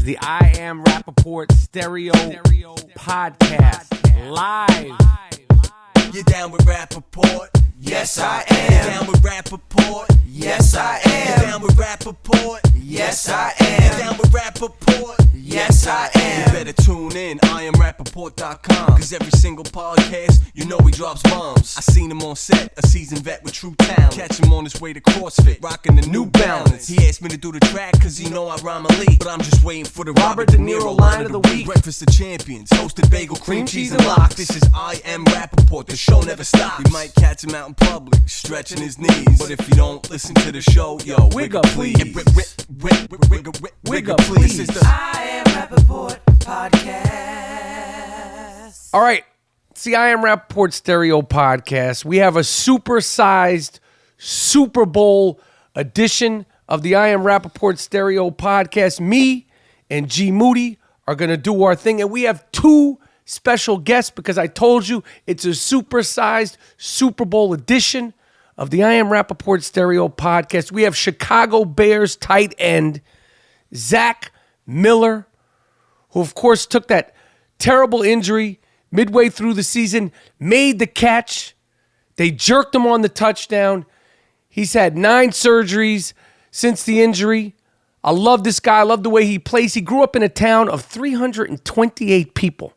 the I Am Rapaport Stereo Podcast. Live. You down with Rapaport? Yes, I am. You down with Rapaport? Yes, I am. You down with Rapaport? Yes, I am. You down with Rapaport? Yes, I am. You better tune in, IamRapaport.com. Cause every single podcast, you know he drops bombs. I seen him on set, a seasoned vet with true talent. Catch him on his way to CrossFit, rocking the New Balance. He asked me to do the track cause he know I rhyme elite. But I'm just waiting for the Robert De Niro line of the week. Breakfast of Champions, toasted bagel, cream cheese and lox. This is I Am Rapaport, the show never stops. You might catch him out in public, stretching his knees. But if you don't listen to the show, yo, wiggle please. Wiggle please. This is the I Am Rapaport podcast. All right. It's the I Am Rapaport Stereo Podcast. We have a super-sized Super Bowl edition of the I Am Rapaport Stereo Podcast. Me and GMoody are going to do our thing. And we have two special guests because I told you it's a super-sized Super Bowl edition of the I Am Rapaport Stereo Podcast. We have Chicago Bears tight end Zack Miller, who of course took that terrible injury midway through the season, made the catch. They jerked him on the touchdown. He's had 9 surgeries since the injury. I love this guy. I love the way he plays. He grew up in a town of 328 people.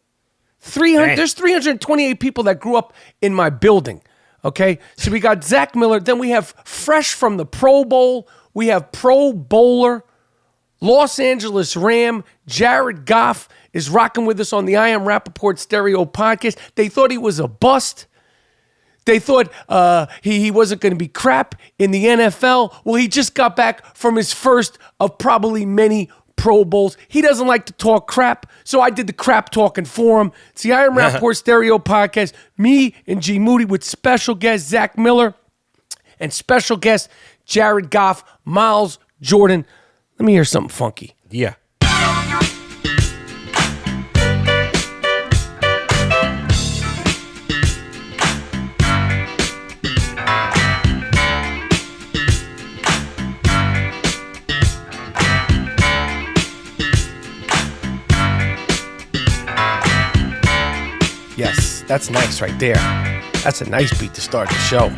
There's 328 people that grew up in my building. Okay, so we got Zack Miller. Then we have fresh from the Pro Bowl. We have Pro Bowler, Los Angeles Ram, Jared Goff is rocking with us on the I Am Rapaport Stereo Podcast. They thought he was a bust. They thought he wasn't going to be crap in the NFL. Well, he just got back from his first of probably many Pro Bowls. He doesn't like to talk crap, so I did the crap talking for him. It's the I Am Rapaport Stereo Podcast. Me and GMoody with special guest Zack Miller and special guest Jared Goff, Miles Jordan. Let me hear something funky. Yeah. Yes, that's nice right there. That's a nice beat to start the show.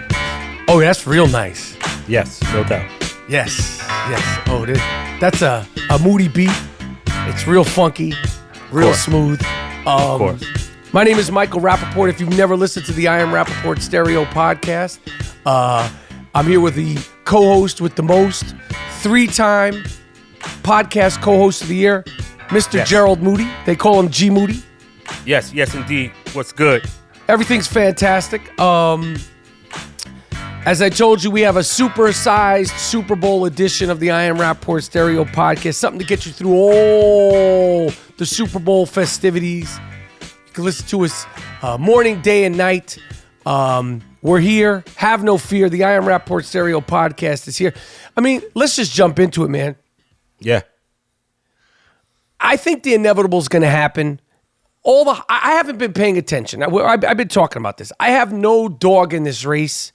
Oh, that's real nice. Yes, no doubt. Yes. Oh, that's a Moody beat. It's real funky, real smooth. Of course. My name is Michael Rapaport. If you've never listened to the I Am Rapaport Stereo Podcast, I'm here with the co-host with the most, 3-time podcast co-host of the year, Mr. Gerald Moody. They call him GMoody. Yes, indeed. What's good? Everything's fantastic. As I told you, we have a super-sized Super Bowl edition of the I Am Rapaport Stereo Podcast. Something to get you through all the Super Bowl festivities. You can listen to us morning, day, and night. We're here. Have no fear. The I Am Rapaport Stereo Podcast is here. I mean, let's just jump into it, man. Yeah. I think the inevitable is going to happen. I haven't been paying attention. I've been talking about this. I have no dog in this race.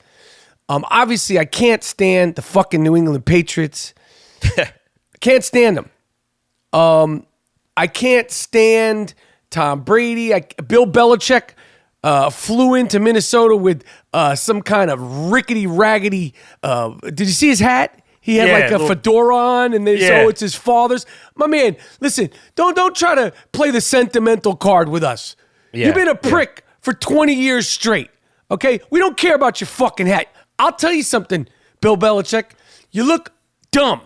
Obviously, I can't stand the fucking New England Patriots. I can't stand them. I can't stand Tom Brady. Bill Belichick flew into Minnesota with some kind of rickety-raggedy... did you see his hat? He had a fedora on, and it's his father's. My man, listen, don't try to play the sentimental card with us. Yeah, you've been a prick for 20 years straight, okay? We don't care about your fucking hat. I'll tell you something, Bill Belichick. You look dumb.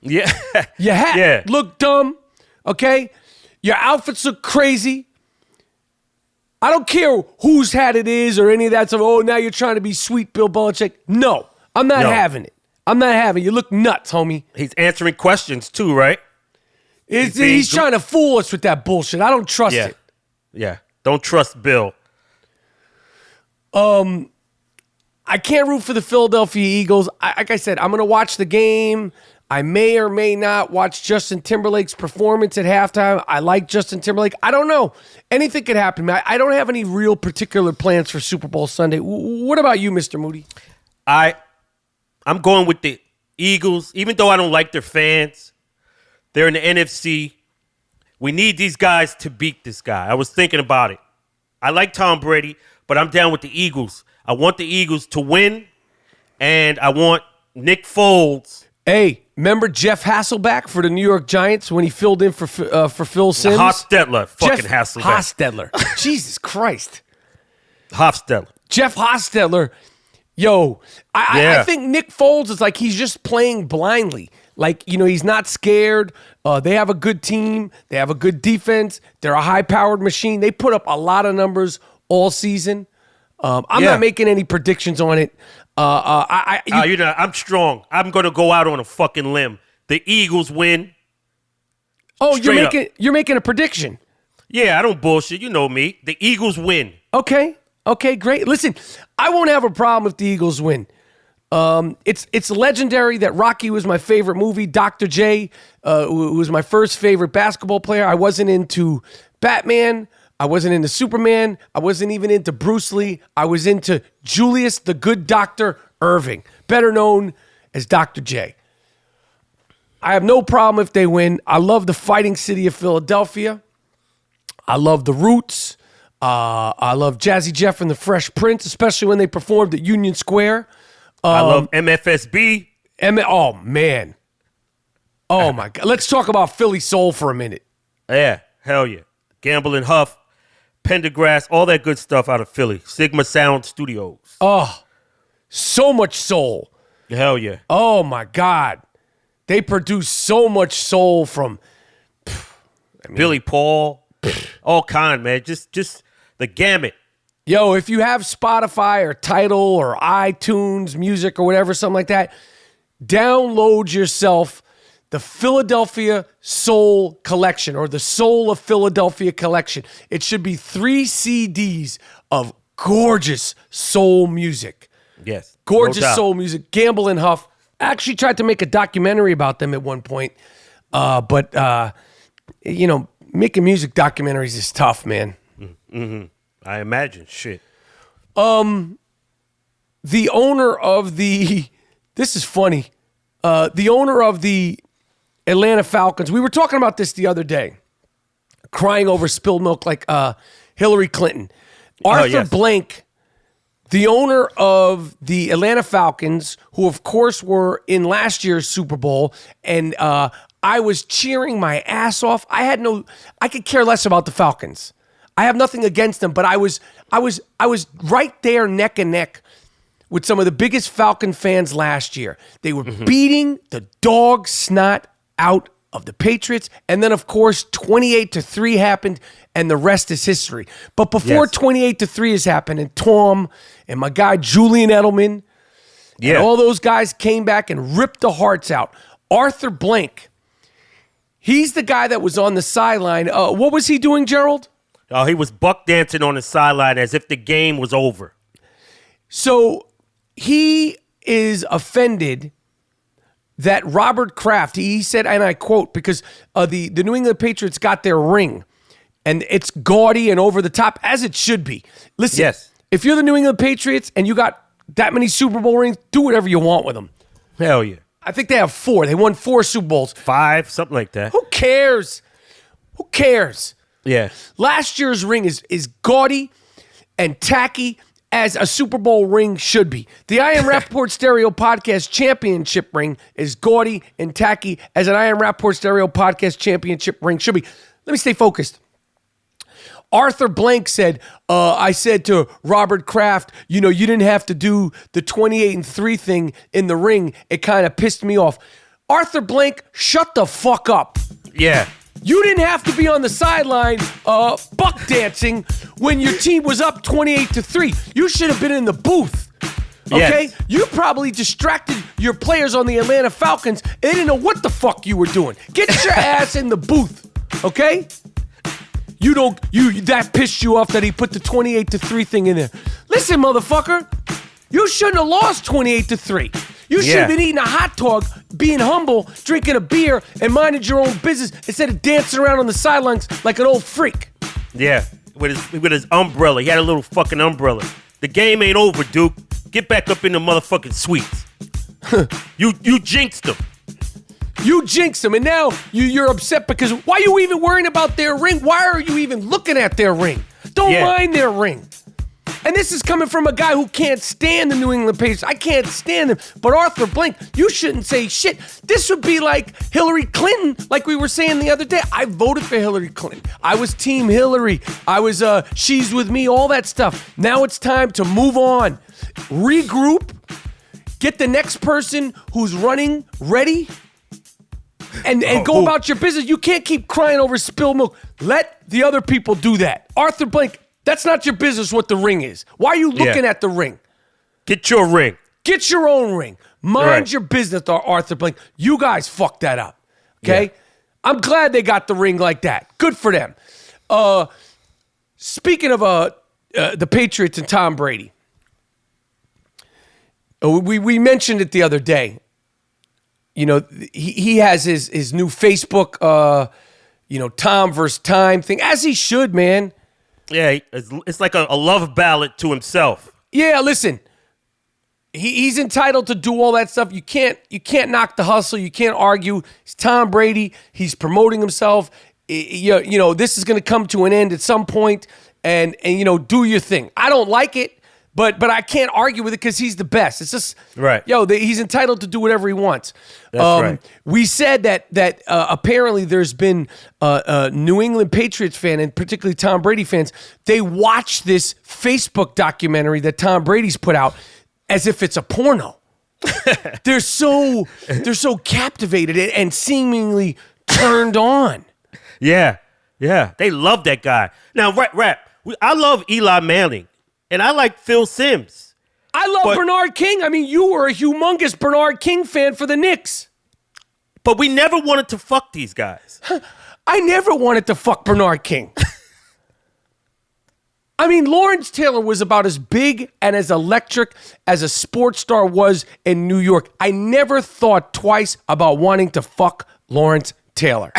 Yeah. Your hat look dumb, okay? Your outfits look crazy. I don't care whose hat it is or any of that stuff. Oh, now you're trying to be sweet, Bill Belichick. No, I'm not having it. I'm not having it. You look nuts, homie. He's answering questions too, right? He's trying to fool us with that bullshit. I don't trust it. Yeah. Don't trust Bill. I can't root for the Philadelphia Eagles. Like I said, I'm going to watch the game. I may or may not watch Justin Timberlake's performance at halftime. I like Justin Timberlake. I don't know. Anything could happen. I don't have any real particular plans for Super Bowl Sunday. What about you, Mr. Moody? I'm going with the Eagles, even though I don't like their fans. They're in the NFC. We need these guys to beat this guy. I was thinking about it. I like Tom Brady, but I'm down with the Eagles. I want the Eagles to win, and I want Nick Foles. Hey, remember Jeff Hasselbeck for the New York Giants when he filled in for Phil Simms? Hostetler. Fucking Jeff Hasselbeck. Hostetler. Jesus Christ. Hostetler. Jeff Hostetler. Yo, I think Nick Foles is like he's just playing blindly. Like, he's not scared. They have a good team. They have a good defense. They're a high-powered machine. They put up a lot of numbers all season. I'm not making any predictions on it. I'm strong. I'm going to go out on a fucking limb. The Eagles win. Oh, you're making a prediction. Yeah, I don't bullshit. You know me. The Eagles win. Okay, great. Listen, I won't have a problem if the Eagles win. It's legendary that Rocky was my favorite movie. Dr. J was my first favorite basketball player. I wasn't into Batman. I wasn't into Superman. I wasn't even into Bruce Lee. I was into Julius the Good Doctor Irving, better known as Dr. J. I have no problem if they win. I love the fighting city of Philadelphia. I love the Roots. I love Jazzy Jeff and the Fresh Prince, especially when they performed at Union Square. I love MFSB. Oh, man. Oh, my God. Let's talk about Philly Soul for a minute. Yeah, hell yeah. Gamble and Huff, Pendergrass, all that good stuff out of Philly. Sigma Sound Studios. Oh, so much soul. Hell yeah. Oh, my God. They produce so much soul from Billy Paul, all kind, man. Just the gamut. Yo, if you have Spotify or Tidal or iTunes Music or whatever, something like that, download yourself the Philadelphia Soul Collection or the Soul of Philadelphia Collection. It should be 3 CDs of gorgeous soul music. Yes. Gorgeous no soul music. Gamble and Huff. I actually tried to make a documentary about them at one point. But making music documentaries is tough, man. Mm-hmm. I imagine. Shit. The owner of this is funny. The owner of the Atlanta Falcons, we were talking about this the other day, crying over spilled milk like Hillary Clinton. Arthur Blank, the owner of the Atlanta Falcons, who of course were in last year's Super Bowl, and I was cheering my ass off. I could care less about the Falcons. I have nothing against them, but I was right there neck and neck with some of the biggest Falcon fans last year. They were beating the dog snot out of the Patriots, and then of course 28-3 happened, and the rest is history. But before 28-3 has happened, and Tom and my guy Julian Edelman, and all those guys came back and ripped the hearts out. Arthur Blank, he's the guy that was on the sideline. What was he doing, Gerald? Oh, he was buck dancing on the sideline as if the game was over. So he is offended that Robert Kraft, he said, and I quote, because the New England Patriots got their ring, and it's gaudy and over the top, as it should be. Listen, if you're the New England Patriots and you got that many Super Bowl rings, do whatever you want with them. Hell yeah. I think they have 4. They won 4 Super Bowls. 5, something like that. Who cares? Who cares? Yeah. Last year's ring is gaudy and tacky as a Super Bowl ring should be. The I Am Rapaport Stereo Podcast Championship ring is gaudy and tacky as an I Am Rapaport Stereo Podcast Championship ring should be. Let me stay focused. Arthur Blank said, I said to Robert Kraft, you didn't have to do the 28-3 thing in the ring. It kind of pissed me off. Arthur Blank, shut the fuck up. Yeah. You didn't have to be on the sideline buck dancing when your team was up 28-3. You should have been in the booth. Okay? Yes. You probably distracted your players on the Atlanta Falcons. They didn't know what the fuck you were doing. Get your ass in the booth. Okay? That pissed you off that he put the 28-3 thing in there. Listen, motherfucker. You shouldn't have lost 28-3. You should have been eating a hot dog, being humble, drinking a beer, and minding your own business instead of dancing around on the sidelines like an old freak. Yeah, with his umbrella. He had a little fucking umbrella. The game ain't over, Duke. Get back up in the motherfucking suites. You jinxed him. You jinxed them, and now you're upset because why are you even worrying about their ring? Why are you even looking at their ring? Don't mind their ring. And this is coming from a guy who can't stand the New England Patriots. I can't stand them. But Arthur Blank, you shouldn't say shit. This would be like Hillary Clinton, like we were saying the other day. I voted for Hillary Clinton. I was Team Hillary. I was she's with me, all that stuff. Now it's time to move on. Regroup. Get the next person who's running ready. And go about your business. You can't keep crying over spilled milk. Let the other people do that. Arthur Blank, that's not your business what the ring is. Why are you looking at the ring? Get your ring. Get your own ring. Mind your business, Arthur Blank. You guys fucked that up. Okay? Yeah. I'm glad they got the ring like that. Good for them. Speaking of the Patriots and Tom Brady, we mentioned it the other day. You know, he has his new Facebook, Tom versus time thing, as he should, man. Yeah, it's like a love ballad to himself. Yeah, listen, he's entitled to do all that stuff. You can't knock the hustle. You can't argue. It's Tom Brady. He's promoting himself. You know, this is going to come to an end at some point, and do your thing. I don't like it. But I can't argue with it because he's the best. It's just right. He's entitled to do whatever he wants. That's right. We said that apparently there's been a New England Patriots fan, and particularly Tom Brady fans. They watch this Facebook documentary that Tom Brady's put out as if it's a porno. They're so captivated and seemingly turned on. Yeah, they love that guy. Now, I love Eli Manning. And I like Phil Simms. I love Bernard King. I mean, you were a humongous Bernard King fan for the Knicks. But we never wanted to fuck these guys. I never wanted to fuck Bernard King. I mean, Lawrence Taylor was about as big and as electric as a sports star was in New York. I never thought twice about wanting to fuck Lawrence Taylor.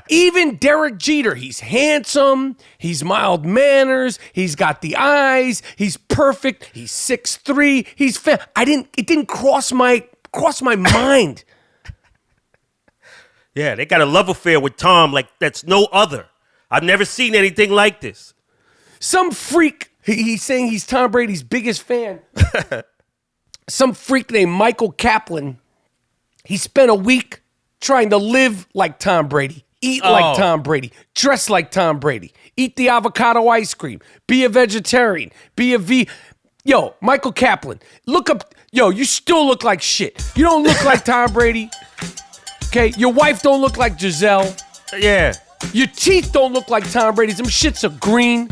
Even Derek Jeter, he's handsome, he's mild manners, he's got the eyes, he's perfect, he's 6'3", he's fat. It didn't cross my mind. Yeah, they got a love affair with Tom like that's no other. I've never seen anything like this. Some freak, he's saying he's Tom Brady's biggest fan. Some freak named Michael Kaplan, he spent a week trying to live like Tom Brady, eat like Tom Brady, dress like Tom Brady, eat the avocado ice cream, be a vegetarian, be a Yo, Michael Kaplan, look up. Yo, you still look like shit. You don't look like Tom Brady. Okay, your wife don't look like Giselle. Yeah. Your teeth don't look like Tom Brady's. Them shits are green.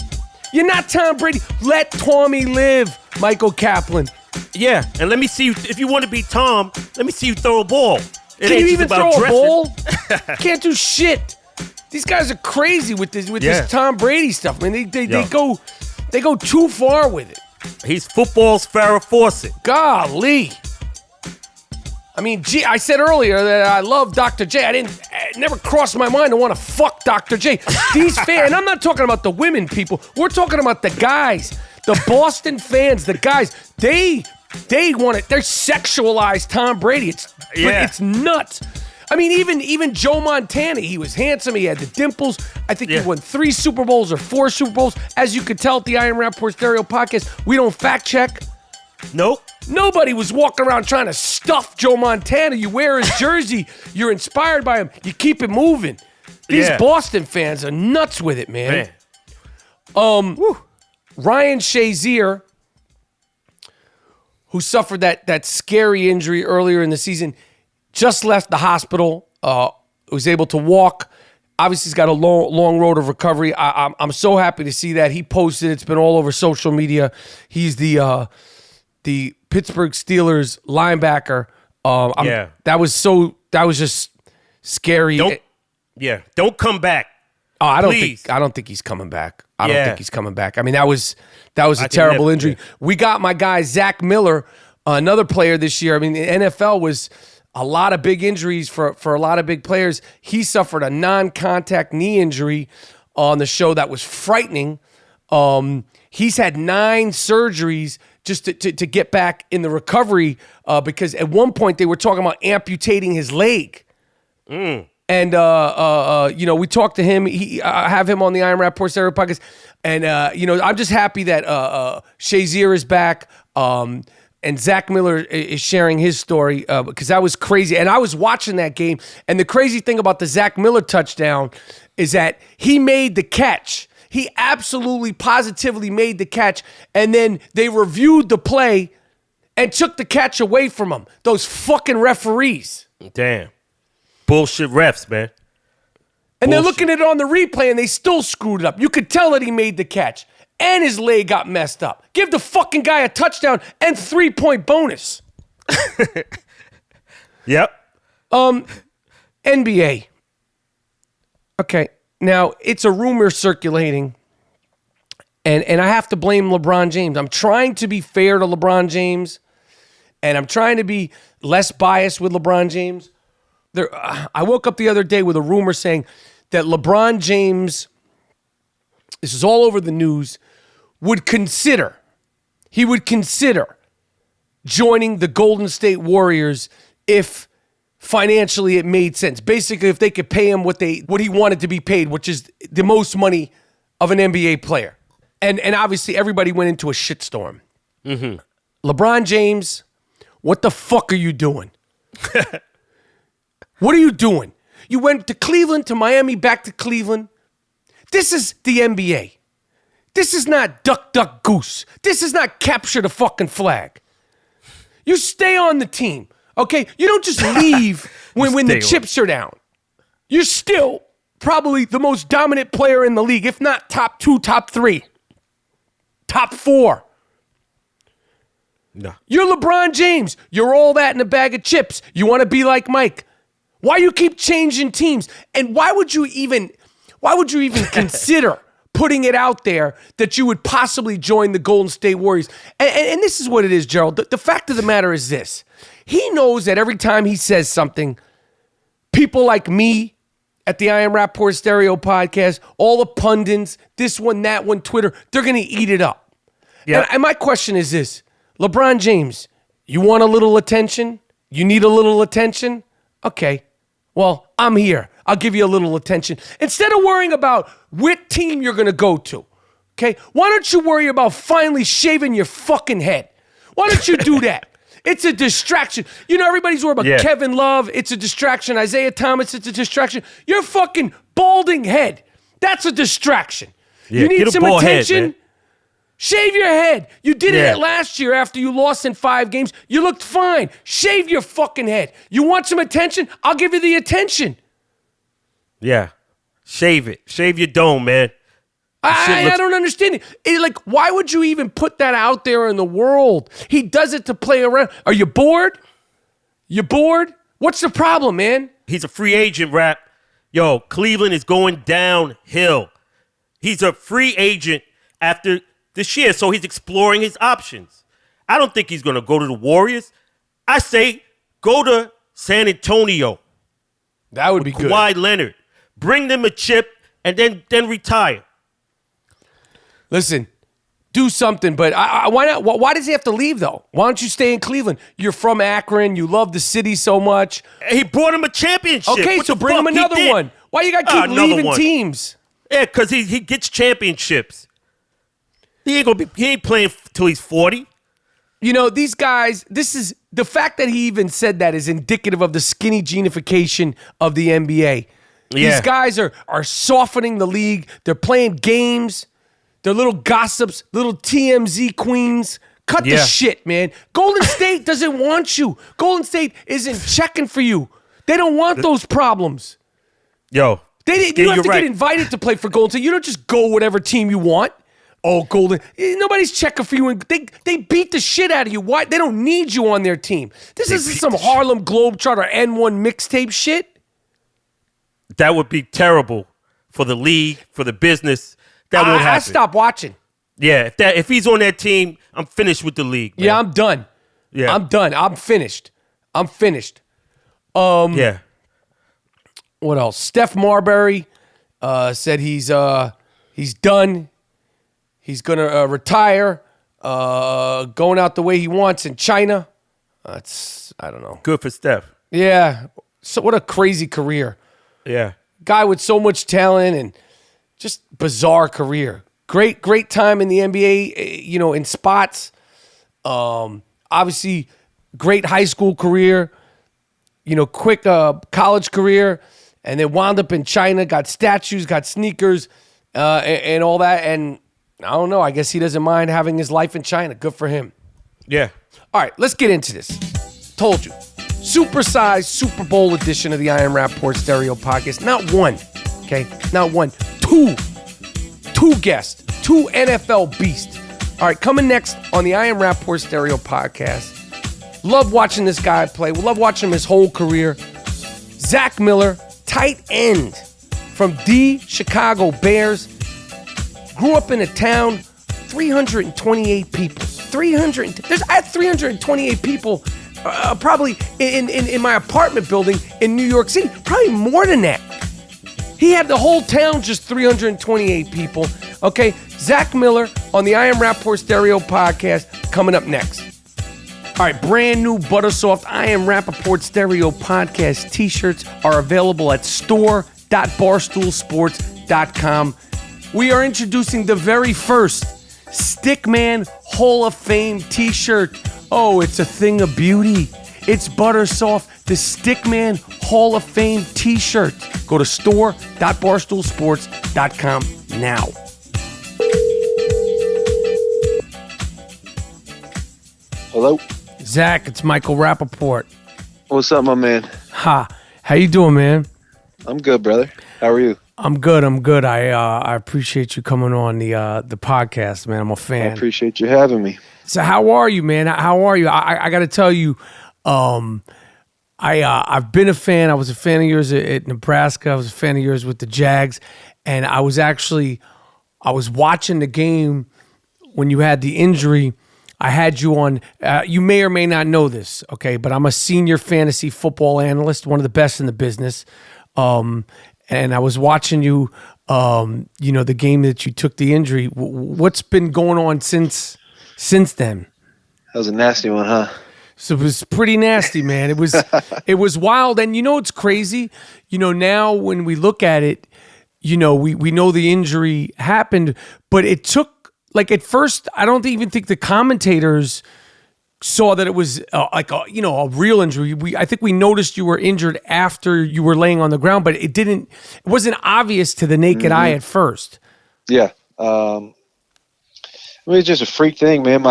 You're not Tom Brady. Let Tommy live, Michael Kaplan. Yeah, and let me see you, if you want to be Tom, let me see you throw a ball. Can you even throw a ball? Can't do shit. These guys are crazy with this Tom Brady stuff. I mean, they go too far with it. He's football's Farrah Fawcett. Golly. I mean, I said earlier that I love Dr. J. It never crossed my mind to want to fuck Dr. J. These fans, and I'm not talking about the women, people. We're talking about the guys, the Boston fans, the guys. They want it. They're sexualized Tom Brady. It's nuts. I mean, even Joe Montana, he was handsome. He had the dimples. I think he won 3 Super Bowls or 4 Super Bowls. As you could tell at the I AM Rapaport Stereo podcast, we don't fact check. Nope. Nobody was walking around trying to stuff Joe Montana. You wear his jersey. You're inspired by him. You keep it moving. These Boston fans are nuts with it, man. Ryan Shazier, who suffered that scary injury earlier in the season, just left the hospital, was able to walk. Obviously, he's got a long road of recovery. I'm so happy to see that. He posted, it's been all over social media. He's the Pittsburgh Steelers linebacker. That was just scary. Don't come back. Oh, I don't think he's coming back. I don't think he's coming back. I mean, that was a terrible injury. We got my guy Zack Miller, another player this year. I mean, the NFL was a lot of big injuries for a lot of big players. He suffered a non-contact knee injury on the show that was frightening. He's had 9 surgeries just to get back in the recovery because at one point they were talking about amputating his leg. And we talked to him. I have him on the I Am Rapaport Stereo podcast, and I'm just happy that Shazier is back. And Zack Miller is sharing his story because that was crazy. And I was watching that game, and the crazy thing about the Zack Miller touchdown is that he made the catch. He absolutely, positively made the catch, and then they reviewed the play and took the catch away from him. Those fucking referees. Damn. Bullshit refs, man. And they're looking at it on the replay, and they still screwed it up. You could tell that he made the catch. And his leg got messed up. Give the fucking guy a touchdown and 3-point bonus. Yep. NBA. Okay, now it's a rumor circulating, and I have to blame LeBron James. I'm trying to be fair to LeBron James, and I'm trying to be less biased with LeBron James. I woke up the other day with a rumor saying that LeBron James, this is all over the news, would consider joining the Golden State Warriors if financially it made sense. Basically, if they could pay him what he wanted to be paid, which is the most money of an NBA player. And obviously everybody went into a shitstorm. Mm-hmm. LeBron James, what the fuck are you doing? What are you doing? You went to Cleveland, to Miami, back to Cleveland. This is the NBA. This is not duck, duck, goose. This is not capture the fucking flag. You stay on the team, okay? You don't just leave when the chips are down. You're still probably the most dominant player in the league, if not top 2, top 3, top 4. No. You're LeBron James. You're all that in a bag of chips. You want to be like Mike. Why you keep changing teams? And why would you even consider putting it out there that you would possibly join the Golden State Warriors? And this is what it is, Gerald. The fact of the matter is this. He knows that every time he says something, people like me at the I Am Rapaport Stereo podcast, all the pundits, this one, that one, Twitter, they're going to eat it up. Yeah. And my question is this. LeBron James, you want a little attention? You need a little attention? Okay. Well, I'm here. I'll give you a little attention. Instead of worrying about what team you're going to go to, okay? Why don't you worry about finally shaving your fucking head? Why don't you do that? It's a distraction. You know, everybody's worried about Kevin Love. It's a distraction. Isaiah Thomas, it's a distraction. Your fucking balding head, that's a distraction. You need some attention? Head, shave your head. You did it last year after you lost in 5 games. You looked fine. Shave your fucking head. You want some attention? I'll give you the attention. Yeah. Shave it. Shave your dome, man. I don't understand it. Why would you even put that out there in the world? He does it to play around. Are you bored? You bored? What's the problem, man? He's a free agent, Rap. Yo, Cleveland is going downhill. He's a free agent after this year, so he's exploring his options. I don't think he's going to go to the Warriors. I say go to San Antonio. That would be good. Kawhi Leonard. Bring them a chip and then retire. Listen, do something, but why not? Why does he have to leave, though? Why don't you stay in Cleveland? You're from Akron. You love the city so much. He brought him a championship. Okay, so bring him another one. Why you got to keep leaving teams? Yeah, because he gets championships. He ain't playing till he's 40. You know, these guys, this is the fact that he even said that is indicative of the SkinnyJeanification of the NBA. Yeah. These guys are softening the league. They're playing games. They're little gossips, little TMZ queens. Cut the shit, man. Golden State doesn't want you. Golden State isn't checking for you. They don't want those problems. Yo. You don't have to get invited to play for Golden State. You don't just go whatever team you want. Oh, Golden. Nobody's checking for you. And they beat the shit out of you. Why? They don't need you on their team. This isn't some Harlem Globetrotter N1 mixtape shit. That would be terrible for the league, for the business. That won't happen. I stopped watching. Yeah, if he's on that team, I'm finished with the league, man. Yeah, I'm done. Yeah. I'm done. I'm finished. Yeah. What else? Stephon Marbury said he's done. He's going to retire, going out the way he wants in China. I don't know. Good for Steph. Yeah. So what a crazy career. Yeah. Guy with so much talent and just bizarre career. Great time in the NBA, in spots. Obviously, great high school career, quick college career, and then wound up in China, got statues, got sneakers, and all that. And I don't know, I guess he doesn't mind having his life in China. Good for him. Yeah. All right, let's get into this. Told you. Supersized Super Bowl edition of the I Am Rapaport Stereo Podcast. Not one, okay? Not one. Two guests. Two NFL beasts. All right, coming next on the I Am Rapaport Stereo Podcast. Love watching this guy play. We love watching him his whole career. Zack Miller, tight end from the Chicago Bears. Grew up in a town, 328 people. I had 328 people probably in my apartment building in New York City. Probably more than that. He had the whole town just 328 people. Okay, Zack Miller on the I Am Rapaport Stereo Podcast coming up next. All right, brand new Buttersoft I Am Rapaport Stereo Podcast t-shirts are available at store.barstoolsports.com. We are introducing the very first Stickman Hall of Fame t-shirt. Oh, it's a thing of beauty. It's Buttersoft, the Stickman Hall of Fame t-shirt. Go to store.barstoolsports.com now. Hello? Zach, it's Michael Rapaport. What's up, my man? Ha. How you doing, man? I'm good, brother. How are you? I'm good. I appreciate you coming on the podcast, man. I'm a fan. I appreciate you having me. So how are you, man? How are you? I got to tell you, I've been a fan. I was a fan of yours at Nebraska. I was a fan of yours with the Jags, and I was watching the game when you had the injury. I had you on. You may or may not know this, okay? But I'm a senior fantasy football analyst, one of the best in the business. And I was watching you, the game that you took the injury. What's been going on since then? That was a nasty one, huh? So it was pretty nasty, man. It was wild. And it's crazy. Now when we look at it, we know the injury happened, but it took, like, at first, I don't even think the commentators saw that it was a real injury. I think we noticed you were injured after you were laying on the ground, but it wasn't obvious to the naked eye at first. Yeah. It's just a freak thing, man.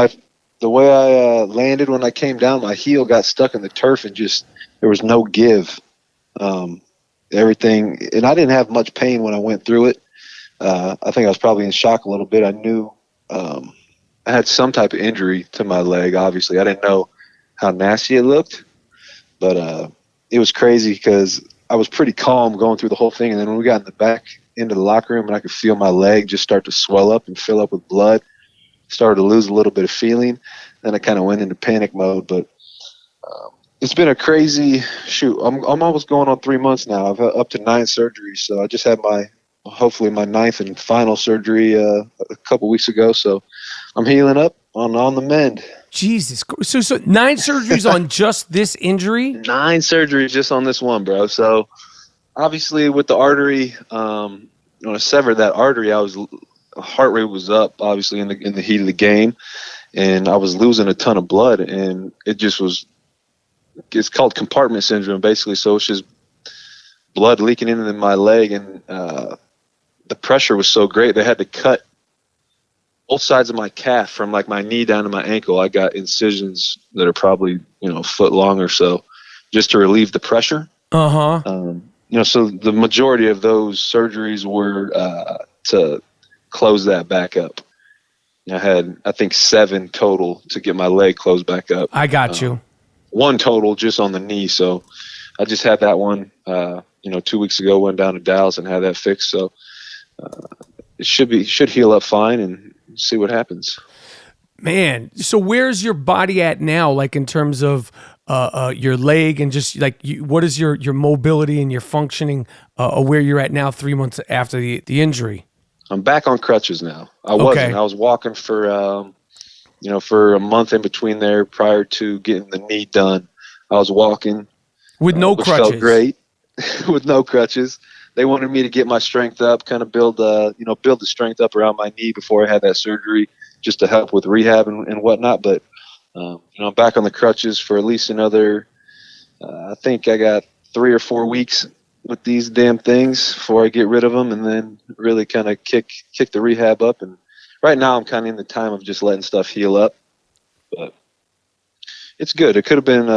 The way I landed when I came down, my heel got stuck in the turf and there was no give. Everything, and I didn't have much pain when I went through it. I think I was probably in shock a little bit. I knew I had some type of injury to my leg. Obviously, I didn't know how nasty it looked, but it was crazy because I was pretty calm going through the whole thing. And then when we got in the back into the locker room and I could feel my leg just start to swell up and fill up with blood, started to lose a little bit of feeling. Then I kind of went into panic mode. But it's been a crazy shoot. I'm almost going on 3 months now. I've had up to 9 surgeries, so I just had hopefully my 9th and final surgery a couple weeks ago. So I'm healing up on the mend. Jesus. So 9 surgeries on just this injury? 9 surgeries just on this one, bro. So obviously with the artery, when I severed that artery, heart rate was up, obviously in the heat of the game, and I was losing a ton of blood, and it's called compartment syndrome, basically. So it's just blood leaking into my leg, and the pressure was so great they had to cut both sides of my calf from like my knee down to my ankle. I got incisions that are probably a foot long or so, just to relieve the pressure. So the majority of those surgeries were to close that back up. I had, I think, 7 total to get my leg closed back up. I got you. 1 total just on the knee. So I just had that one, 2 weeks ago, went down to Dallas and had that fixed. So it should heal up fine and see what happens. Man, so where's your body at now, like in terms of your leg and just like what is your mobility and your functioning where you're at now 3 months after the injury? I'm back on crutches now. I was walking for for a month in between there prior to getting the knee done. I was walking. With no which crutches. felt great. With no crutches. They wanted me to get my strength up, kind of build the strength up around my knee before I had that surgery, just to help with rehab and whatnot. But I'm back on the crutches for at least another. I think I got 3 or 4 weeks with these damn things before I get rid of them, and then really kind of kick the rehab up. And right now I'm kind of in the time of just letting stuff heal up. But it's good. It could have been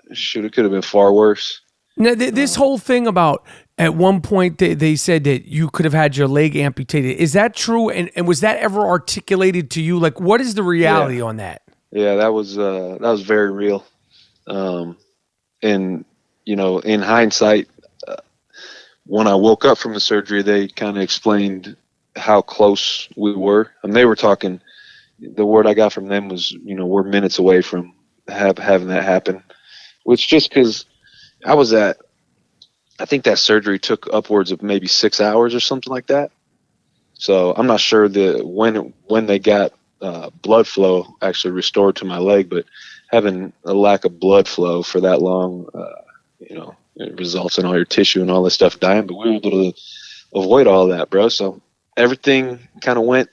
it could have been far worse. Now, this whole thing about at one point they said that you could have had your leg amputated. Is that true? And was that ever articulated to you? Like, what is the reality on that? Yeah, that was very real. And in hindsight, when I woke up from the surgery, they kind of explained how close we were. And they were talking. The word I got from them was, we're minutes away from having that happen. Which just because I think that surgery took upwards of maybe 6 hours or something like that. So I'm not sure when they got blood flow actually restored to my leg, but having a lack of blood flow for that long, it results in all your tissue and all this stuff dying. But we were able to avoid all that, bro. So everything kind of went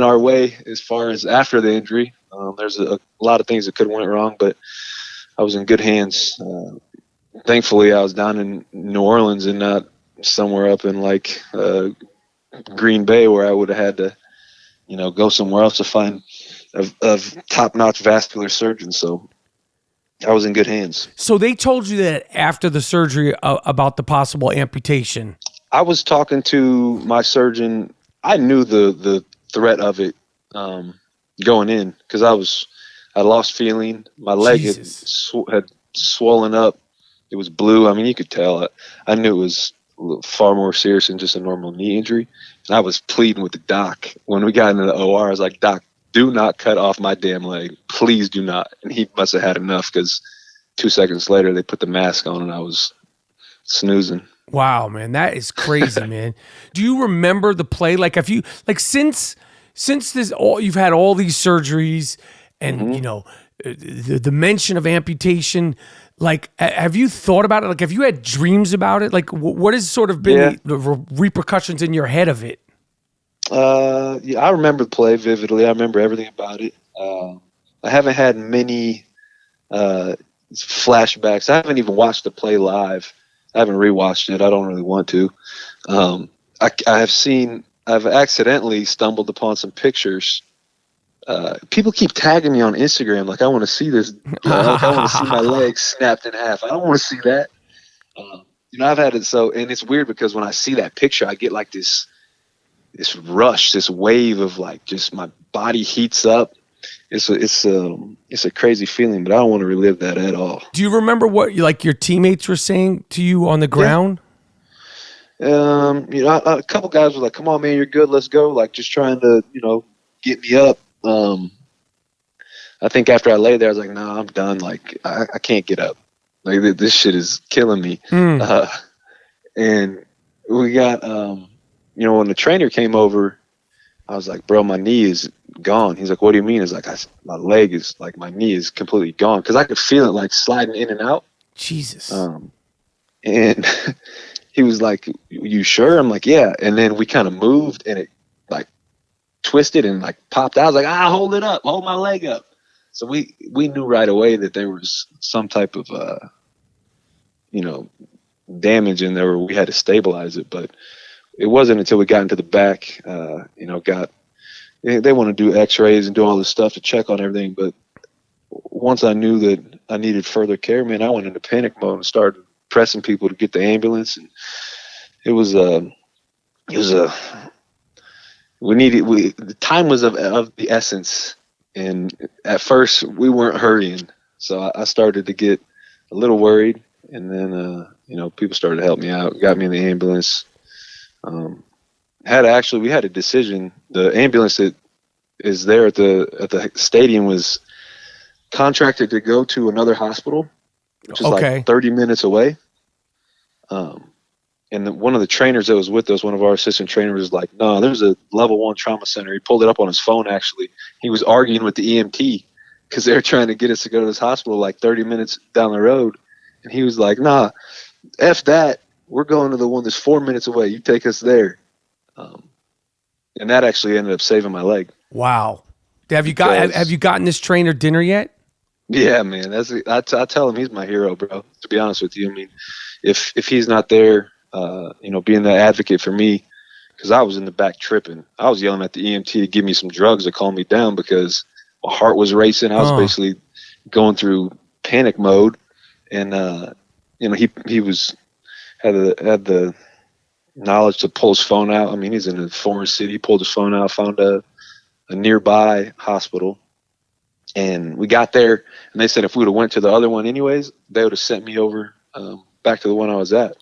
our way as far as after the injury. There's a lot of things that could have went wrong, but I was in good hands. Thankfully, I was down in New Orleans and not somewhere up in like Green Bay where I would have had to, go somewhere else to find a top-notch vascular surgeon. So I was in good hands. So they told you that after the surgery about the possible amputation. I was talking to my surgeon. I knew the threat of it going in because I lost feeling. My leg had swollen up. It was blue. I mean, you could tell. I knew it was far more serious than just a normal knee injury. And I was pleading with the doc. When we got into the OR, I was like, Doc, do not cut off my damn leg. Please do not. And he must have had enough because 2 seconds later, they put the mask on and I was snoozing. Wow, man, that is crazy, man. Do you remember the play? Like, if you since this, you've had all these surgeries, and the mention of amputation. Like, have you thought about it? Like, have you had dreams about it? Like, what has sort of been the repercussions in your head of it? I remember the play vividly. I remember everything about it. I haven't had many flashbacks. I haven't even watched the play live. I haven't rewatched it. I don't really want to. I've accidentally stumbled upon some pictures. People keep tagging me on Instagram. Like, I want to see this. Like, I want to see my legs snapped in half. I don't want to see that. I've had it and it's weird because when I see that picture, I get like this rush, this wave of like just my body heats up. It's a crazy feeling, but I don't want to relive that at all. Do you remember what your teammates were saying to you on the ground? A couple guys were like, "Come on, man, you're good. Let's go." Like, just trying to, get me up. I think after I lay there, I was like, "Nah, I'm done. Like, I can't get up. Like, this shit is killing me." And we got, when the trainer came over, I was like, "Bro, my knee is gone." He's like, "What do you mean?" It's like, my leg is like, my knee is completely gone because I could feel it like sliding in and out. Jesus. And he was like, "You sure?" I'm like, "Yeah." And then we kind of moved and it like twisted and like popped out. I was like, hold it up, hold my leg up. So we knew right away that there was some type of damage in there where we had to stabilize it. But it wasn't until we got into the back, they want to do x-rays and do all this stuff to check on everything. But once I knew that I needed further care, man, I went into panic mode and started pressing people to get the ambulance. And the time was of the essence. And at first we weren't hurrying. So I started to get a little worried. And then, people started to help me out, got me in the ambulance. We had a decision. The ambulance that is there at the stadium was contracted to go to another hospital, which is like 30 minutes away. And one of the trainers that was with us, one of our assistant trainers, was like, "No, there's a level 1 trauma center." He pulled it up on his phone. Actually, he was arguing with the EMT because they're trying to get us to go to this hospital like 30 minutes down the road. And he was like, nah, F that. We're going to the one that's 4 minutes away. You take us there. And that actually ended up saving my leg. Wow. Have you gotten this trainer dinner yet? Yeah, man. I tell him he's my hero, bro. To be honest with you, I mean, if he's not there, being the advocate for me, because I was in the back tripping. I was yelling at the EMT to give me some drugs to calm me down because my heart was racing. I was basically going through panic mode, and he had the knowledge to pull his phone out. I mean, he's in a foreign city. He pulled his phone out, found a nearby hospital, and we got there. And they said if we would have went to the other one anyways, they would have sent me over back to the one I was at.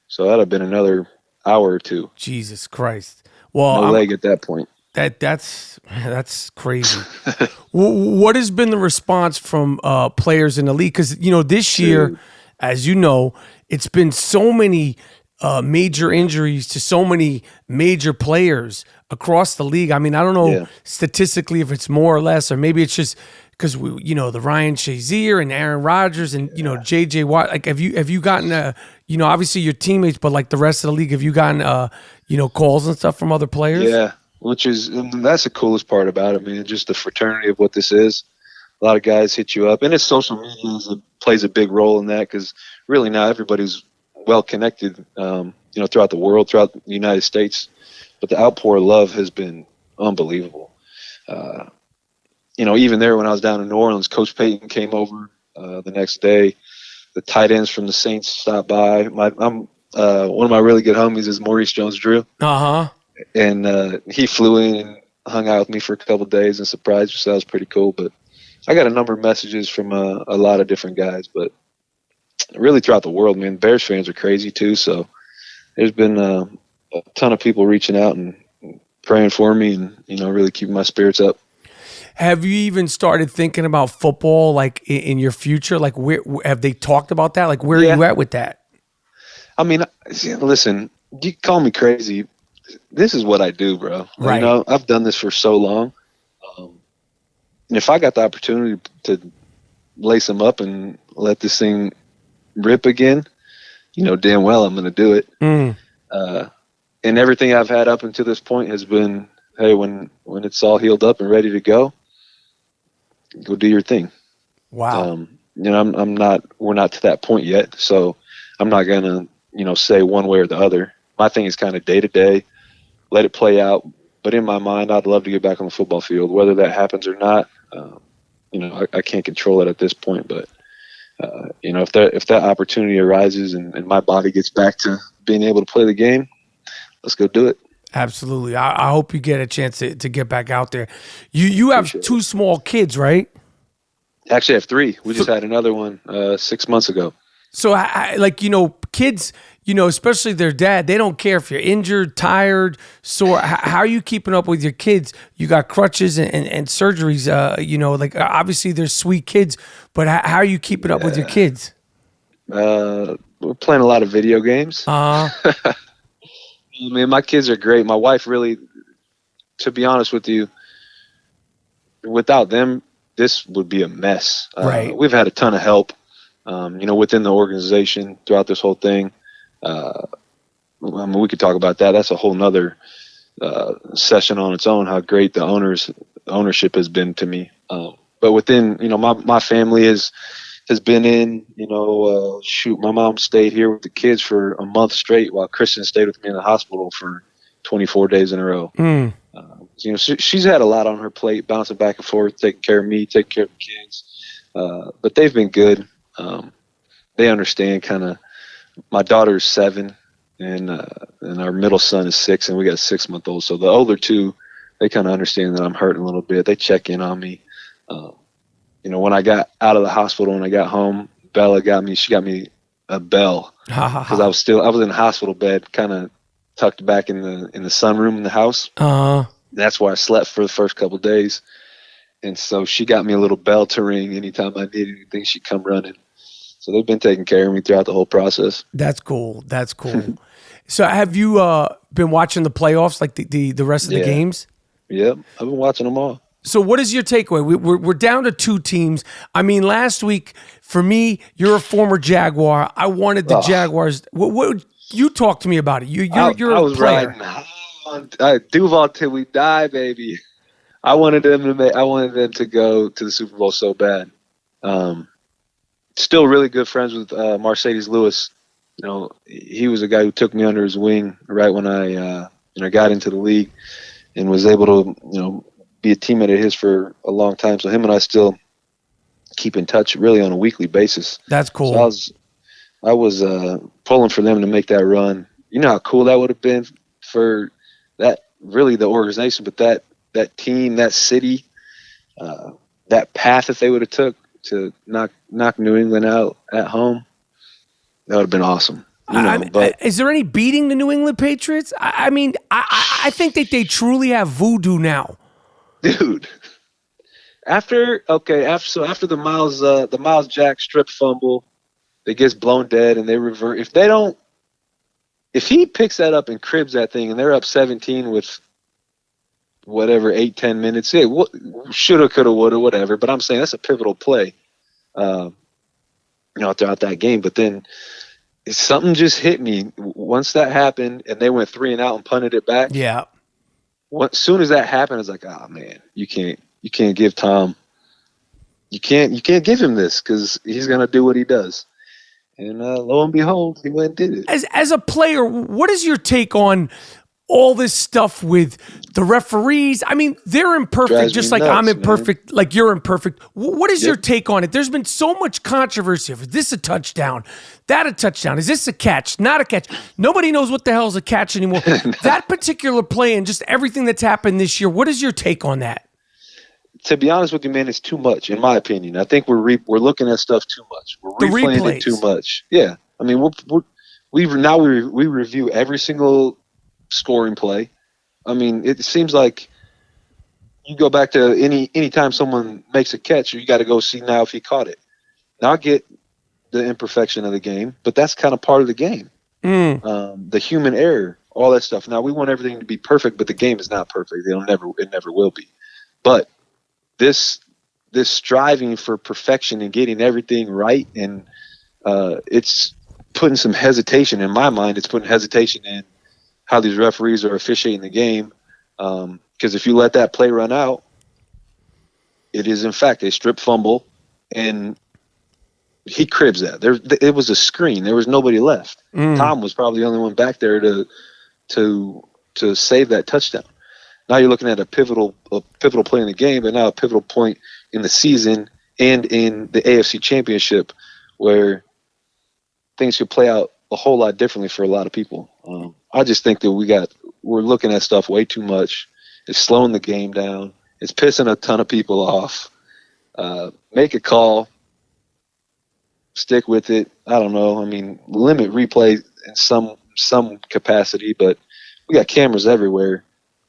So that'd have been another hour or two. Jesus Christ! Well, no leg at that point. That's crazy. What has been the response from players in the league? Because this year, as you know, it's been so many major injuries to so many major players across the league. I mean, I don't know statistically if it's more or less, or maybe it's just because the Ryan Shazier and Aaron Rodgers and JJ Watt. Like, have you gotten obviously your teammates, but like the rest of the league, have you gotten calls and stuff from other players? Yeah, that's the coolest part about it, man. Just the fraternity of what this is. A lot of guys hit you up, and it's social media plays a big role in that because really now everybody's well connected, throughout the world, throughout the United States. But the outpour of love has been unbelievable. Even there when I was down in New Orleans, Coach Payton came over the next day. The tight ends from the Saints stopped by. One of my really good homies is Maurice Jones-Drew. And he flew in and hung out with me for a couple of days and surprised me, so that was pretty cool. But I got a number of messages from a lot of different guys, but really throughout the world, man. Bears fans are crazy too, so there's been a ton of people reaching out and praying for me and, really keeping my spirits up. Have you even started thinking about football, like in your future? Like, where have they talked about that? Like, where are you at with that? I mean, listen, you call me crazy. This is what I do, bro. Right. I've done this for so long. And if I got the opportunity to lace them up and let this thing rip again, damn well I'm going to do it. And everything I've had up until this point has been, hey, when it's all healed up and ready to go do your thing. Wow. We're not to that point yet. So I'm not going to, say one way or the other. My thing is kind of day to day, let it play out. But in my mind, I'd love to get back on the football field, whether that happens or not. I can't control it at this point, but if that opportunity arises and my body gets back to being able to play the game, let's go do it. Absolutely. I hope you get a chance to get back out there. You have two small kids, right? Actually, I have three. We just had another one 6 months ago. So, kids, especially their dad, they don't care if you're injured, tired, sore. How are you keeping up with your kids? You got crutches and surgeries, obviously they're sweet kids, but how are you keeping up with your kids? We're playing a lot of video games. I mean, my kids are great. My wife really, to be honest with you, without them, this would be a mess. Right. We've had a ton of help, within the organization throughout this whole thing. We could talk about that. That's a whole nother session on its own, how great the ownership has been to me. But within, my family has been in, my mom stayed here with the kids for a month straight while Kristen stayed with me in the hospital for 24 days in a row. She's had a lot on her plate, bouncing back and forth, taking care of me, taking care of the kids. But they've been good. They understand kind of. My daughter's 7 and our middle son is 6, and we got a 6-month-old. So the older two, they kind of understand that I'm hurting a little bit. They check in on me. When I got out of the hospital and I got home, Bella she got me a bell because I was in a hospital bed, kind of tucked back in the sunroom in the house. That's where I slept for the first couple of days. And so she got me a little bell to ring anytime I needed anything. She'd come running. So they've been taking care of me throughout the whole process. That's cool. So have you been watching the playoffs, like the rest of the games? Yep, I've been watching them all. So what is your takeaway? We're down to 2 teams. I mean, last week, for me, you're a former Jaguar. I wanted the Jaguars. What you talk to me about it. You're I a was player. riding Duval till we die, baby. I wanted them to go to the Super Bowl so bad. Still really good friends with Mercedes Lewis. You know, he was a guy who took me under his wing right when I got into the league and was able to be a teammate of his for a long time. So him and I still keep in touch really on a weekly basis. That's cool. So I was pulling for them to make that run. You know how cool that would have been for that, really the organization, but that team, that city, that path that they would have took to knock New England out at home, that would have been awesome. But is there any beating the New England Patriots? I mean, I think that they truly have voodoo now. Dude, after the Miles Jack strip fumble, that gets blown dead and they revert. If he picks that up and cribs that thing and they're up 17 with whatever 8-10 minutes, shoulda, coulda, woulda, whatever. But I'm saying that's a pivotal play, throughout that game. But then something just hit me once that happened and they went 3 and out and punted it back. Yeah. As soon as that happened, I was like, oh man, you can't give Tom, you can't give him this because he's gonna do what he does. And lo and behold, he went and did it. As a player, what is your take on all this stuff with the referees? I mean, they're imperfect, Drives just me like nuts, I'm imperfect, like you're imperfect. What is your Yep. take on it? There's been so much controversy. Is this a touchdown? That a touchdown? Is this a catch? Not a catch? Nobody knows what the hell is a catch anymore. That particular play and just everything that's happened this year, what is your take on that? To be honest with you, man, it's too much, in my opinion. I think we're looking at stuff too much. We're The replaying it replays. too much. Yeah, I mean, we review every single scoring play. I mean, it seems like you go back to any time someone makes a catch, you got to go see now if he caught it. Now I get the imperfection of the game, but that's kind of part of the game. The human error, all that stuff. Now we want everything to be perfect, but the game is not perfect. It never will be. But this striving for perfection and getting everything right, and it's putting some hesitation in my mind. It's putting hesitation in how these referees are officiating the game. Because if you let that play run out, it is in fact a strip fumble, and he cribs that. It was a screen. There was nobody left. Tom was probably the only one back there to save that touchdown. Now you're looking at a pivotal play in the game, but now a pivotal point in the season and in the AFC Championship, where things could play out a whole lot differently for a lot of people. I just think that we're looking at stuff way too much. It's slowing the game down. It's pissing a ton of people off. Make a call. Stick with it. I don't know. I mean, limit replay in some capacity, but we got cameras everywhere.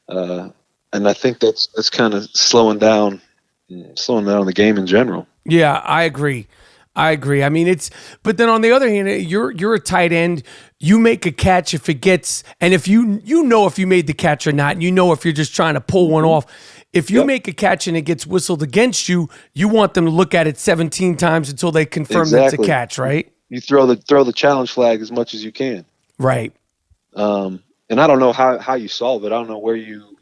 And I think that's kind of slowing down the game in general. Yeah, I agree. I mean, but then on the other hand, you're a tight end. You make a catch if it gets, and if you know if you made the catch or not, and you know if you're just trying to pull one off. If you make a catch and it gets whistled against you, you want them to look at it 17 times until they confirm that's a catch, right? You throw the challenge flag as much as you can. Right. And I don't know how you solve it. I don't know where you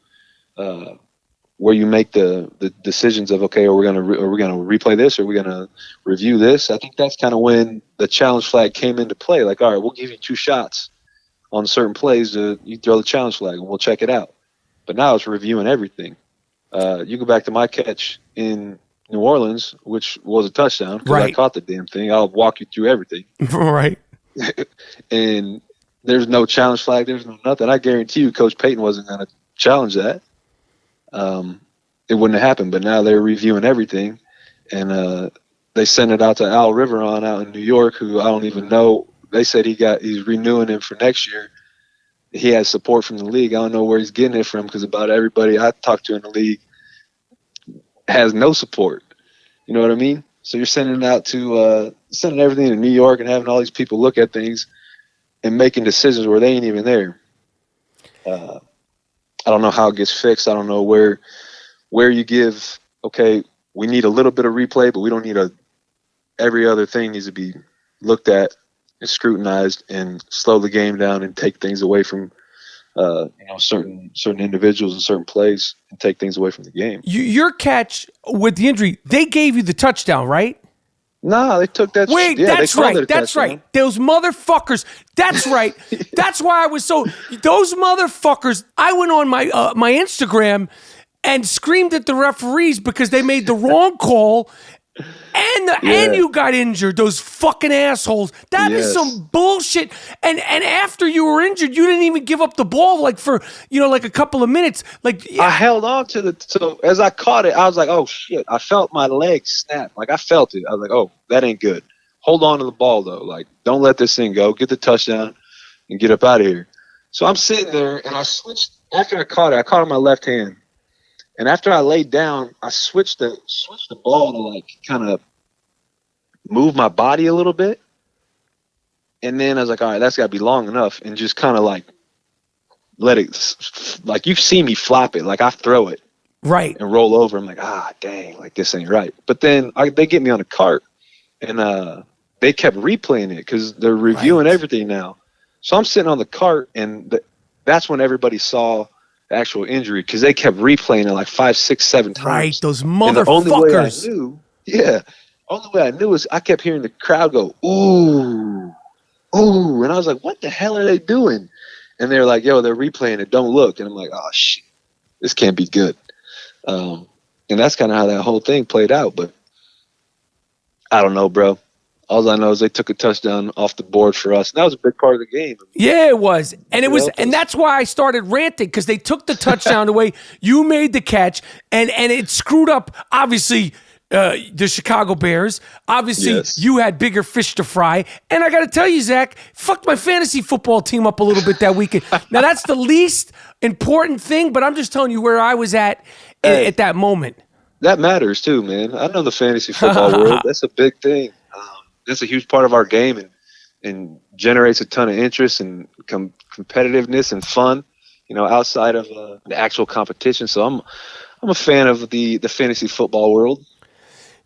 make the decisions of, okay, are we gonna replay this, or are we gonna review this? I think that's kind of when the challenge flag came into play. Like, all right, we'll give you 2 shots on certain plays. You throw the challenge flag and we'll check it out. But now it's reviewing everything. You go back to my catch in New Orleans, which was a touchdown because I caught the damn thing. I'll walk you through everything. Right. And there's no challenge flag. There's no nothing. I guarantee you Coach Payton wasn't going to challenge that. It wouldn't have happened. But now they're reviewing everything. And they sent it out to Al Riveron out in New York, who I don't even know. They said he's renewing him for next year. He has support from the league. I don't know where he's getting it from, because about everybody I talked to in the league has no support. You know what I mean? So you're sending everything to New York and having all these people look at things and making decisions where they ain't even there. I don't know how it gets fixed. I don't know where where you give, okay, we need a little bit of replay, but we don't need every other thing needs to be looked at and scrutinized and slow the game down and take things away from certain individuals and certain plays and take things away from the game. Your catch with the injury, they gave you the touchdown, right? Nah, they took that. Wait, yeah, that's they called right. it a That's touchdown. right. Those motherfuckers. That's right. That's why I was so. Those motherfuckers. I went on my Instagram and screamed at the referees because they made the wrong call. And you got injured, those fucking assholes. That is some bullshit. And after you were injured, you didn't even give up the ball like for like a couple of minutes. Like I held on to so as I caught it, I was like, oh shit. I felt my leg snap. Like I felt it. I was like, oh, that ain't good. Hold on to the ball though. Like, don't let this thing go. Get the touchdown and get up out of here. So I'm sitting there and I switched after I caught it on my left hand. And after I laid down, I switched the ball to like kind of move my body a little bit. And then I was like, all right, that's got to be long enough. And just kind of like let it, like you've seen me flop it. Like I throw it. Right. And roll over. I'm like, dang, like this ain't right. But then they get me on a cart. And they kept replaying it because they're reviewing everything now. So I'm sitting on the cart and that's when everybody saw actual injury because they kept replaying it like 5, 6, 7 times. Right, those And motherfuckers. the only way I knew is I kept hearing the crowd go, ooh, ooh. And I was like, what the hell are they doing? And they're like, yo, they're replaying it. Don't look. And I'm like, oh, shit, this can't be good. And that's kind of how that whole thing played out. But I don't know, bro. All I know is they took a touchdown off the board for us. And that was a big part of the game. Yeah, it was. And that's why I started ranting because they took the touchdown away. You made the catch and it screwed up, obviously, the Chicago Bears. Obviously, you had bigger fish to fry. And I got to tell you, Zach, fucked my fantasy football team up a little bit that weekend. Now, that's the least important thing, but I'm just telling you where I was at that moment. That matters too, man. I know the fantasy football world. That's a big thing. That's a huge part of our game and generates a ton of interest and competitiveness and fun, outside of the actual competition. So I'm a fan of the fantasy football world.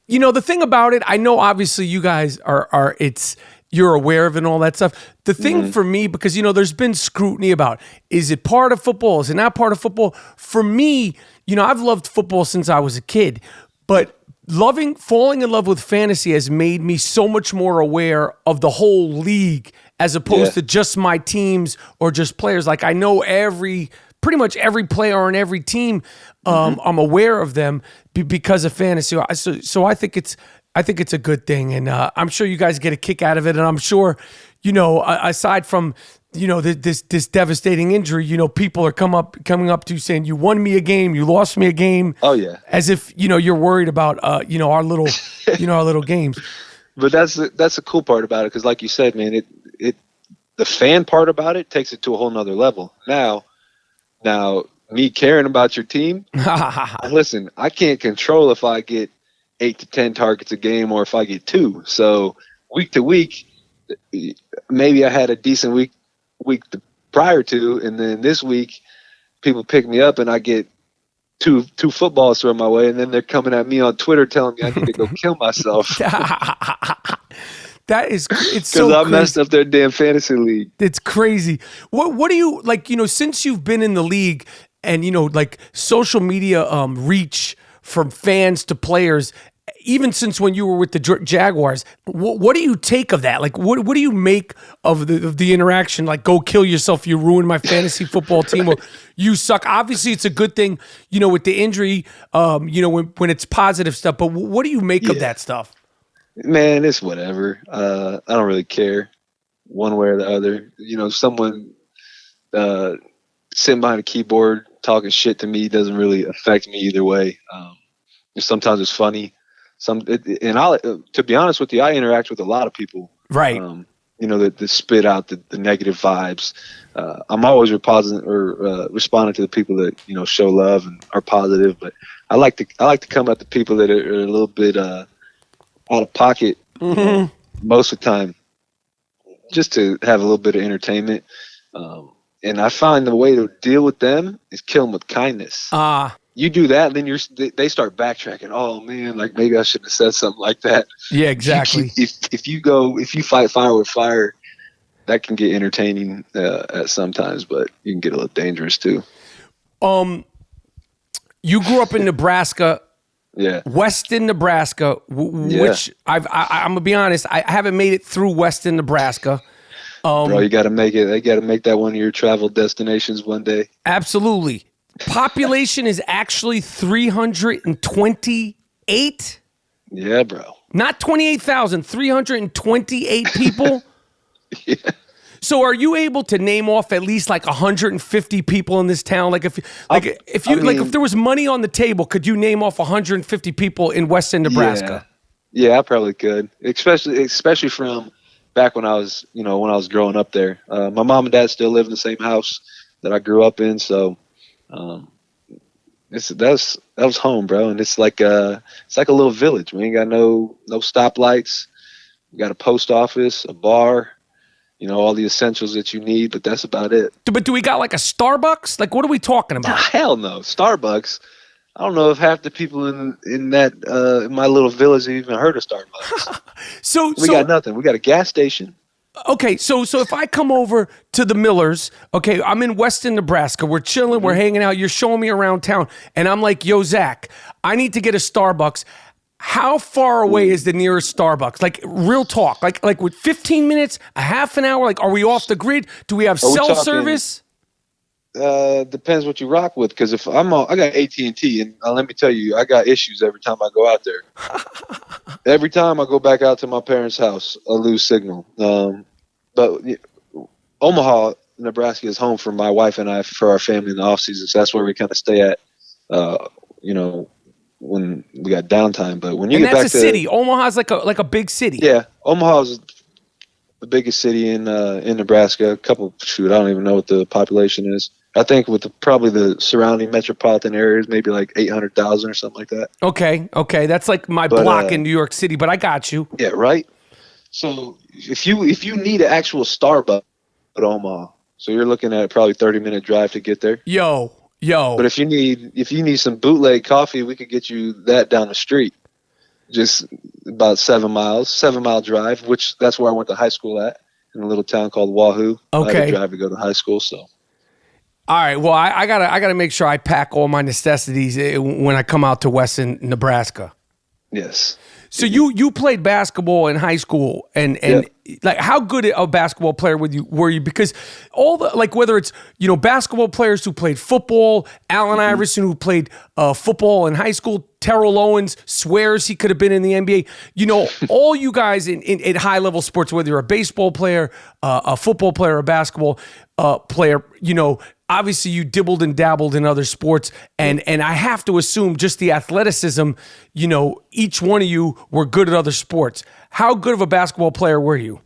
The thing about it, I know obviously you guys you're aware of it and all that stuff. The thing for me, because, there's been scrutiny about, is it part of football? Is it not part of football? For me, I've loved football since I was a kid, but falling in love with fantasy has made me so much more aware of the whole league as opposed to just my teams or just players. Like I know pretty much every player on every team. I'm aware of them because of fantasy. So I think it's a good thing, and I'm sure you guys get a kick out of it. And I'm sure, aside from this devastating injury, people are coming up to you saying you won me a game, you lost me a game. Oh yeah, as if you're worried about our little our little games. But that's the cool part about it because, like you said, man, the fan part about it takes it to a whole nother level. Now, me caring about your team, listen, I can't control if I get 8 to 10 targets a game or if I get 2. So week to week, maybe I had a decent week prior to, and then this week people pick me up and I get two footballs thrown my way, and then they're coming at me on Twitter telling me I need to go kill myself. It's so because I messed up their damn fantasy league. It's crazy. What do you like? Since you've been in the league and like social media reach from fans to players, even since when you were with the Jaguars, what do you take of that? Like, what do you make of the interaction? Like, go kill yourself, you ruined my fantasy football team, or you suck. Obviously, it's a good thing, with the injury, when it's positive stuff. But what do you make of that stuff? Man, it's whatever. I don't really care one way or the other. Someone sitting behind a keyboard talking shit to me doesn't really affect me either way. Sometimes it's funny. To be honest with you, I interact with a lot of people. Right. That spit out the negative vibes. I'm always responding to the people that show love and are positive. But I like to come at the people that are a little bit out of pocket most of the time, just to have a little bit of entertainment. And I find the way to deal with them is kill them with kindness. you do that, and then they start backtracking. Oh man, like maybe I shouldn't have said something like that. Yeah, exactly. If you fight fire with fire, that can get entertaining at sometimes, but you can get a little dangerous too. You grew up in Nebraska. Yeah. Weston, Nebraska, which I'm gonna be honest, I haven't made it through Weston, Nebraska. Bro, you got to make it. You got to make that one of your travel destinations one day. Absolutely. Population is actually 328. Yeah, bro. Not 28,000, 328 people. Yeah. So are you able to name off at least like 150 people in this town? Like if there was money on the table, could you name off 150 people in Western Nebraska? Yeah, I probably could. Especially from back when I was growing up there. My mom and dad still live in the same house that I grew up in, so that was home, bro. And it's like a little village. We ain't got no stoplights. We got a post office, a bar. All the essentials that you need, but that's about it. But do we got like a Starbucks? Like, what are we talking about? Hell no. Starbucks. I don't know if half the people in my little village have even heard of Starbucks. So we got nothing. We got a gas station. Okay, so if I come over to the Millers, okay, I'm in Weston, Nebraska. We're chilling, we're hanging out. You're showing me around town, and I'm like, yo, Zach, I need to get a Starbucks. How far away is the nearest Starbucks? Like, real talk. Like with 15 minutes, a half an hour? Like, are we off the grid? Do we have cell service? Depends what you rock with. Because if I got AT&T, and let me tell you, I got issues every time I go out there. Every time I go back out to my parents' house, I lose signal. But Omaha, Nebraska is home for my wife and I, for our family in the off season. So that's where we kind of stay at. When we got downtime, but when you get back to... And that's a city. Omaha's like a big city. Yeah, Omaha is the biggest city in Nebraska. I don't even know what the population is. I think with probably the surrounding metropolitan areas, maybe like 800,000 or something like that. Okay, that's like my block in New York City, but I got you. Yeah, right? So if you need an actual Starbucks at Omaha, so you're looking at probably 30-minute drive to get there. Yo. But if you need some bootleg coffee, we could get you that down the street. Just about 7-mile drive, which that's where I went to high school at, in a little town called Wahoo. Okay. I had to drive to go to high school, so. All right. Well, I gotta make sure I pack all my necessities when I come out to Weston, Nebraska. Yes. So you played basketball in high school, and like, how good a basketball player were you? Because all the, like, whether it's basketball players who played football, Allen Iverson who played football in high school, Terrell Owens swears he could have been in the NBA. All you guys in high level sports, whether you're a baseball player, a football player, a basketball player, obviously you dibbled and dabbled in other sports, and I have to assume just the athleticism, each one of you were good at other sports. How good of a basketball player were you?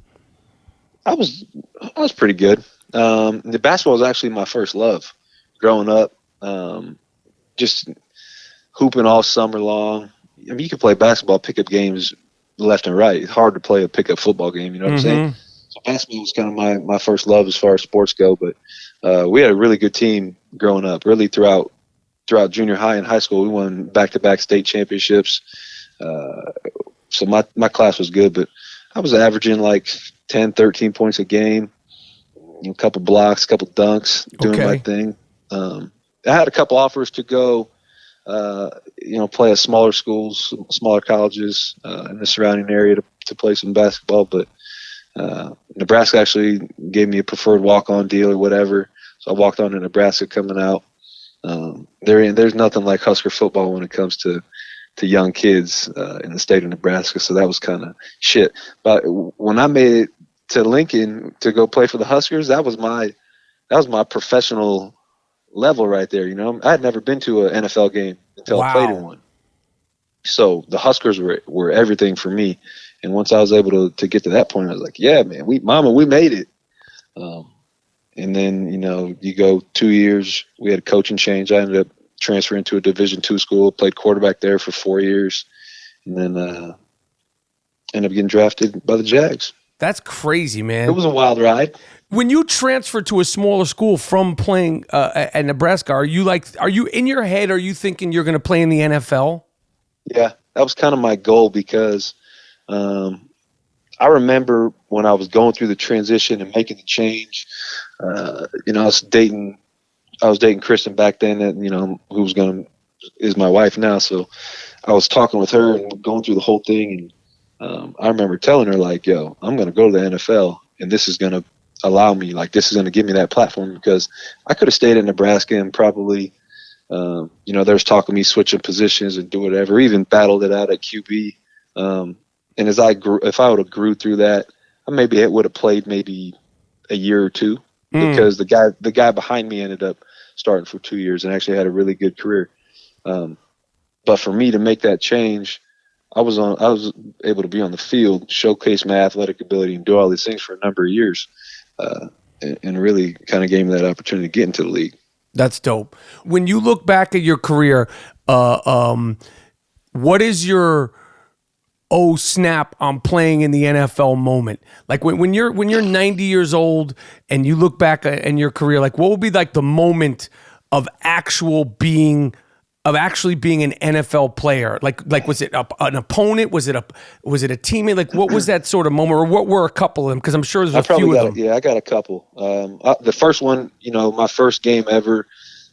I was pretty good. The basketball was actually my first love growing up. Just hooping all summer long. I mean, you can play basketball pickup games left and right. It's hard to play a pickup football game, you know what I'm saying? So basketball was kind of my first love as far as sports go, but we had a really good team growing up. Really throughout junior high and high school, we won back-to-back state championships. So my class was good, but I was averaging like 10, 13 points a game, a couple blocks, a couple dunks, doing my thing. I had a couple offers to go, play at smaller schools, smaller colleges in the surrounding area to play some basketball, but Nebraska actually gave me a preferred walk-on deal or whatever. So I walked on to Nebraska coming out. There's nothing like Husker football when it comes to young kids in the state of Nebraska. So that was kind of shit. But when I made it to Lincoln to go play for the Huskers, that was my professional level right there. I had never been to an NFL game until I played in one. So the Huskers were everything for me. And once I was able to get to that point, I was like, yeah, man, we made it. And then, you go 2 years, we had a coaching change. I ended up transferring to a Division II school, played quarterback there for 4 years, and then ended up getting drafted by the Jags. That's crazy, man. It was a wild ride. When you transfer to a smaller school from playing at Nebraska, are you in your head, are you thinking you're going to play in the NFL? Yeah, that was kind of my goal because I remember when I was going through the transition and making the change. I was dating Kristen back then, and is my wife now. So I was talking with her and going through the whole thing, and I remember telling her like, "Yo, I'm going to go to the NFL, and this is going to allow me, like, this is going to give me that platform," because I could have stayed in Nebraska and probably, there's talk of me switching positions and do whatever, even battled it out at QB. And as I grew, if I would have grew through that, I maybe would have played maybe a year or two, because the guy behind me ended up starting for 2 years and actually had a really good career. But for me to make that change, I was able to be on the field, showcase my athletic ability, and do all these things for a number of years, and really kind of gave me that opportunity to get into the league. That's dope. When you look back at your career, what is your "oh snap, I'm playing in the NFL" moment? Like when you're 90 years old and you look back in your career, like what would be like the moment of actually being an NFL player? Like was it an opponent? Was it a teammate? Like what was that sort of moment, or what were a couple of them? Because I'm sure there's a few of them. I got a couple. The first one, my first game ever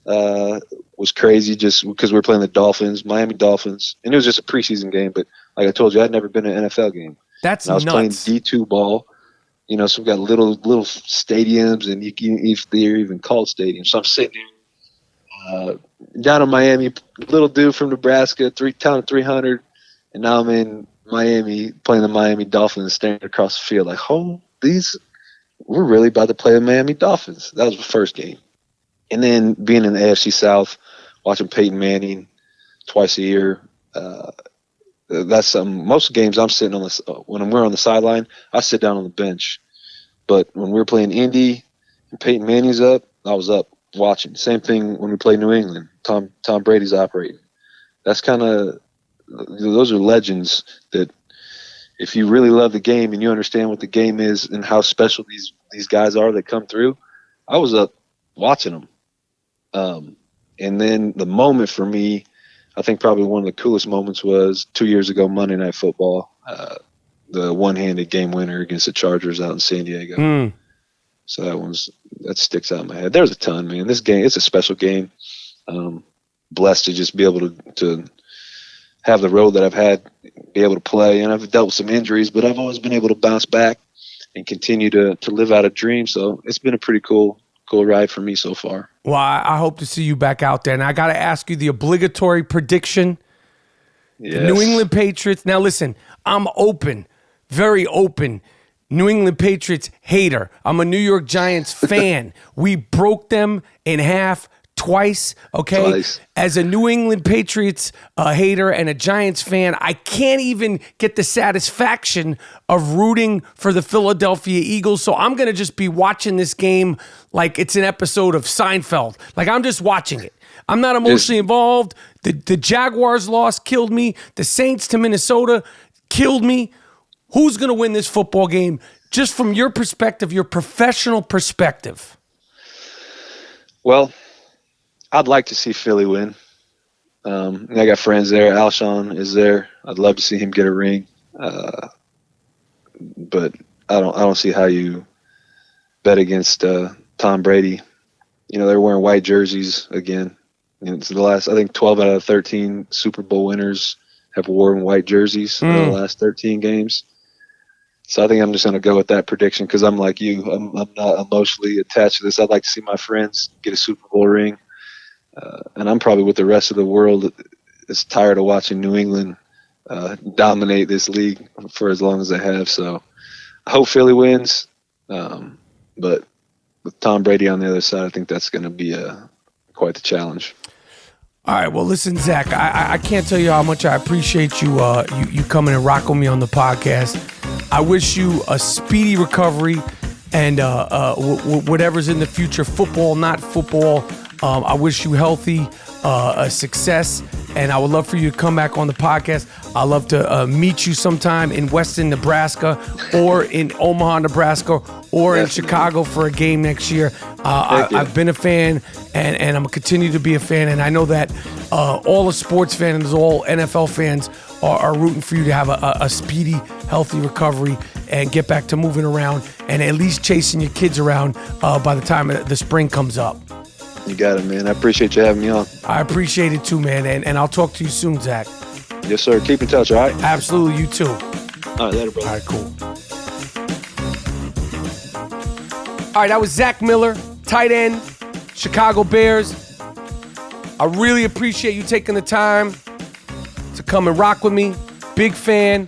was crazy, just because we were playing the Miami Dolphins, and it was just a preseason game. But like I told you, I'd never been in an NFL game. That's I was nuts. playing D2 ball. So we got little stadiums, and they're even called stadiums. So I'm sitting there down in Miami, little dude from Nebraska, town of 300, and now I'm in Miami playing the Miami Dolphins, standing across the field like, we're really about to play the Miami Dolphins. That was the first game. And then being in the AFC South, watching Peyton Manning twice a year, that's something. Most games I'm sitting on when we're on the sideline, I sit down on the bench. But when we're playing Indy and Peyton Manning's up, I was up watching. Same thing when we play New England. Tom Brady's operating. That's those are legends that if you really love the game and you understand what the game is and how special these guys are that come through, I was up watching them. And then the moment for me, I think probably one of the coolest moments was 2 years ago, Monday Night Football, the one-handed game winner against the Chargers out in San Diego. So that sticks out in my head. There's a ton, man. This game, it's a special game. Blessed to just be able to have the road that I've had, be able to play. And I've dealt with some injuries, but I've always been able to bounce back and continue to live out a dream. So it's been a pretty cool ride for me so far. Well, I hope to see you back out there. And I got to ask you the obligatory prediction. Yes. The New England Patriots. Now, listen, I'm open, very open. New England Patriots hater. I'm a New York Giants fan. We broke them in half twice, okay? Twice. As a New England Patriots hater and a Giants fan, I can't even get the satisfaction of rooting for the Philadelphia Eagles. So I'm going to just be watching this game like it's an episode of Seinfeld. Like I'm just watching it. I'm not emotionally involved. The Jaguars loss killed me. The Saints to Minnesota killed me. Who's going to win this football game, just from your perspective, your professional perspective? Well, I'd like to see Philly win. I got friends there. Alshon is there. I'd love to see him get a ring. But I don't see how you bet against Tom Brady. They're wearing white jerseys again. It's the last, I think 12 out of 13 Super Bowl winners have worn white jerseys in the last 13 games. So I think I'm just going to go with that prediction because I'm like you. I'm not emotionally attached to this. I'd like to see my friends get a Super Bowl ring. And I'm probably with the rest of the world is tired of watching New England dominate this league for as long as they have. So I hope Philly wins. But with Tom Brady on the other side, I think that's going to be quite the challenge. All right, well, listen, Zach, I can't tell you how much I appreciate you you coming and rocking with me on the podcast. I wish you a speedy recovery and whatever's in the future, football, not football. I wish you healthy success and I would love for you to come back on the podcast. I'd love to meet you sometime in Weston, Nebraska, or in Omaha, Nebraska, or in Chicago for a game next year. I've been a fan, and I'm going to continue to be a fan, and I know that all the sports fans, all NFL fans are rooting for you to have a speedy, healthy recovery and get back to moving around and at least chasing your kids around by the time the spring comes up. You got it, man. I appreciate you having me on. I appreciate it too, man, and I'll talk to you soon, Zach. Yes, sir. Keep in touch, all right? Absolutely, you too. All right, later, brother. All right, cool. All right, that was Zack Miller, tight end, Chicago Bears. I really appreciate you taking the time to come and rock with me. Big fan.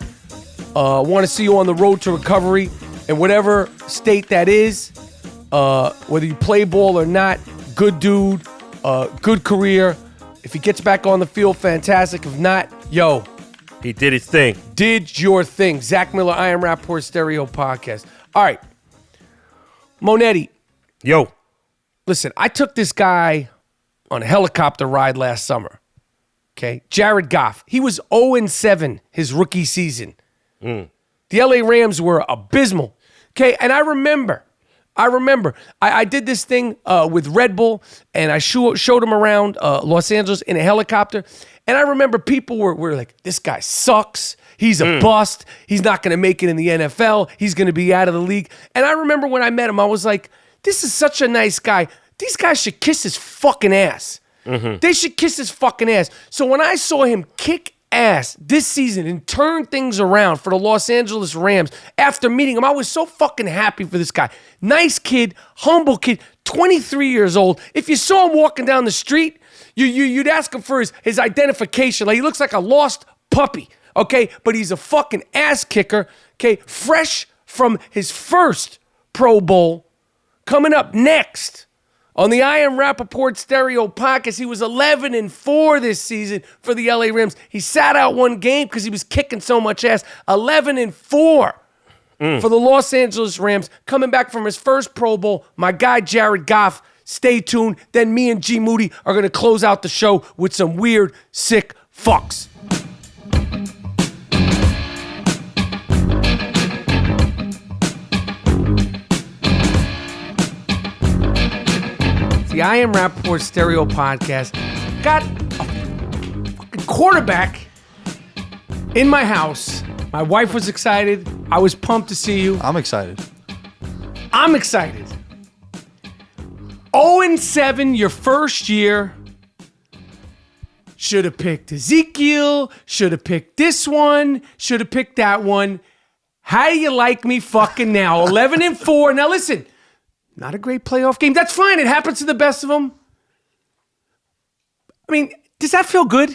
Want to see you on the road to recovery in whatever state that is. Whether you play ball or not, good dude, good career. If he gets back on the field, fantastic. If not, yo. He did his thing. Did your thing. Zack Miller, I Am Rapaport Stereo Podcast. All right. Monetti. Yo. Listen, I took this guy on a helicopter ride last summer. Okay? Jared Goff. He was 0-7 his rookie season. The LA Rams were abysmal. Okay? And I remember I did this thing with Red Bull, and I showed him around Los Angeles in a helicopter. And I remember people were like, this guy sucks. He's a bust. He's not going to make it in the NFL. He's going to be out of the league. And I remember when I met him, I was like, this is such a nice guy. These guys should kiss his fucking ass. They should kiss his fucking ass. So when I saw him kick ass this season and turn things around for the Los Angeles Rams after meeting him, I was so fucking happy for this guy. Nice kid, humble kid, 23 years old. If you saw him walking down the street, you'd ask him for his identification. Like, he looks like a lost puppy, okay? But he's a fucking ass kicker, okay? Fresh from his first Pro Bowl. Coming up next on the I Am Rapaport Stereo Podcast, he was 11-4 this season for the LA Rams. He sat out one game because he was kicking so much ass. 11-4 for the Los Angeles Rams. Coming back from his first Pro Bowl, my guy Jared Goff. Stay tuned. Then me and GMoody are going to close out the show with some weird, sick fucks. The I Am Rapaport Stereo Podcast got a fucking quarterback in my house. My wife was excited. I was pumped to see you. I'm excited. I'm excited. 0-7 your first year. Should have picked Ezekiel. Should have picked this one. Should have picked that one. How do you like me fucking now? 11-4. Now listen. Not a great playoff game. That's fine. It happens to the best of them. I mean, does that feel good?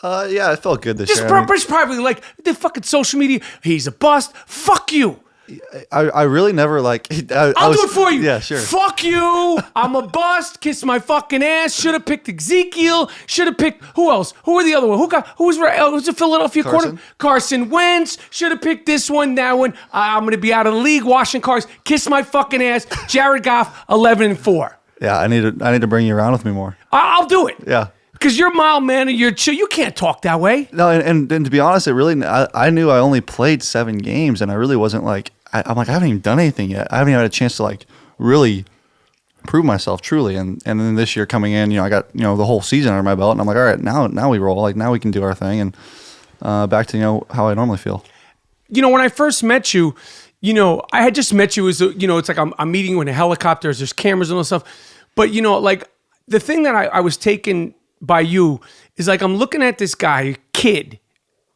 Yeah, it felt good this Just year. probably like the fucking social media. He's a bust. Fuck you. I really never like. I'll do it for you. Yeah, sure. Fuck you. I'm a bust. Kiss my fucking ass. Should have picked Ezekiel. Should have picked who else? Who were the other one? Who was the Philadelphia quarterback? Carson Wentz. Should have picked this one, that one. I'm gonna be out of the league washing cars. Kiss my fucking ass. Jared Goff, 11-4. Yeah, I need to bring you around with me more. I'll do it. Yeah. Because you're mild mannered, you're chill. You can't talk that way. No, and to be honest, I knew I only played 7 games, and I really wasn't like. I'm like, I haven't even done anything yet. I haven't even had a chance to like really prove myself truly. And then this year coming in, I got the whole season under my belt, and I'm like, all right, now we roll. Like, now we can do our thing, and back to how I normally feel. When I first met you, I had just met you as it's like I'm meeting you in a helicopter. There's cameras and all that stuff. But like the thing that I was taken by you is like I'm looking at this guy, kid.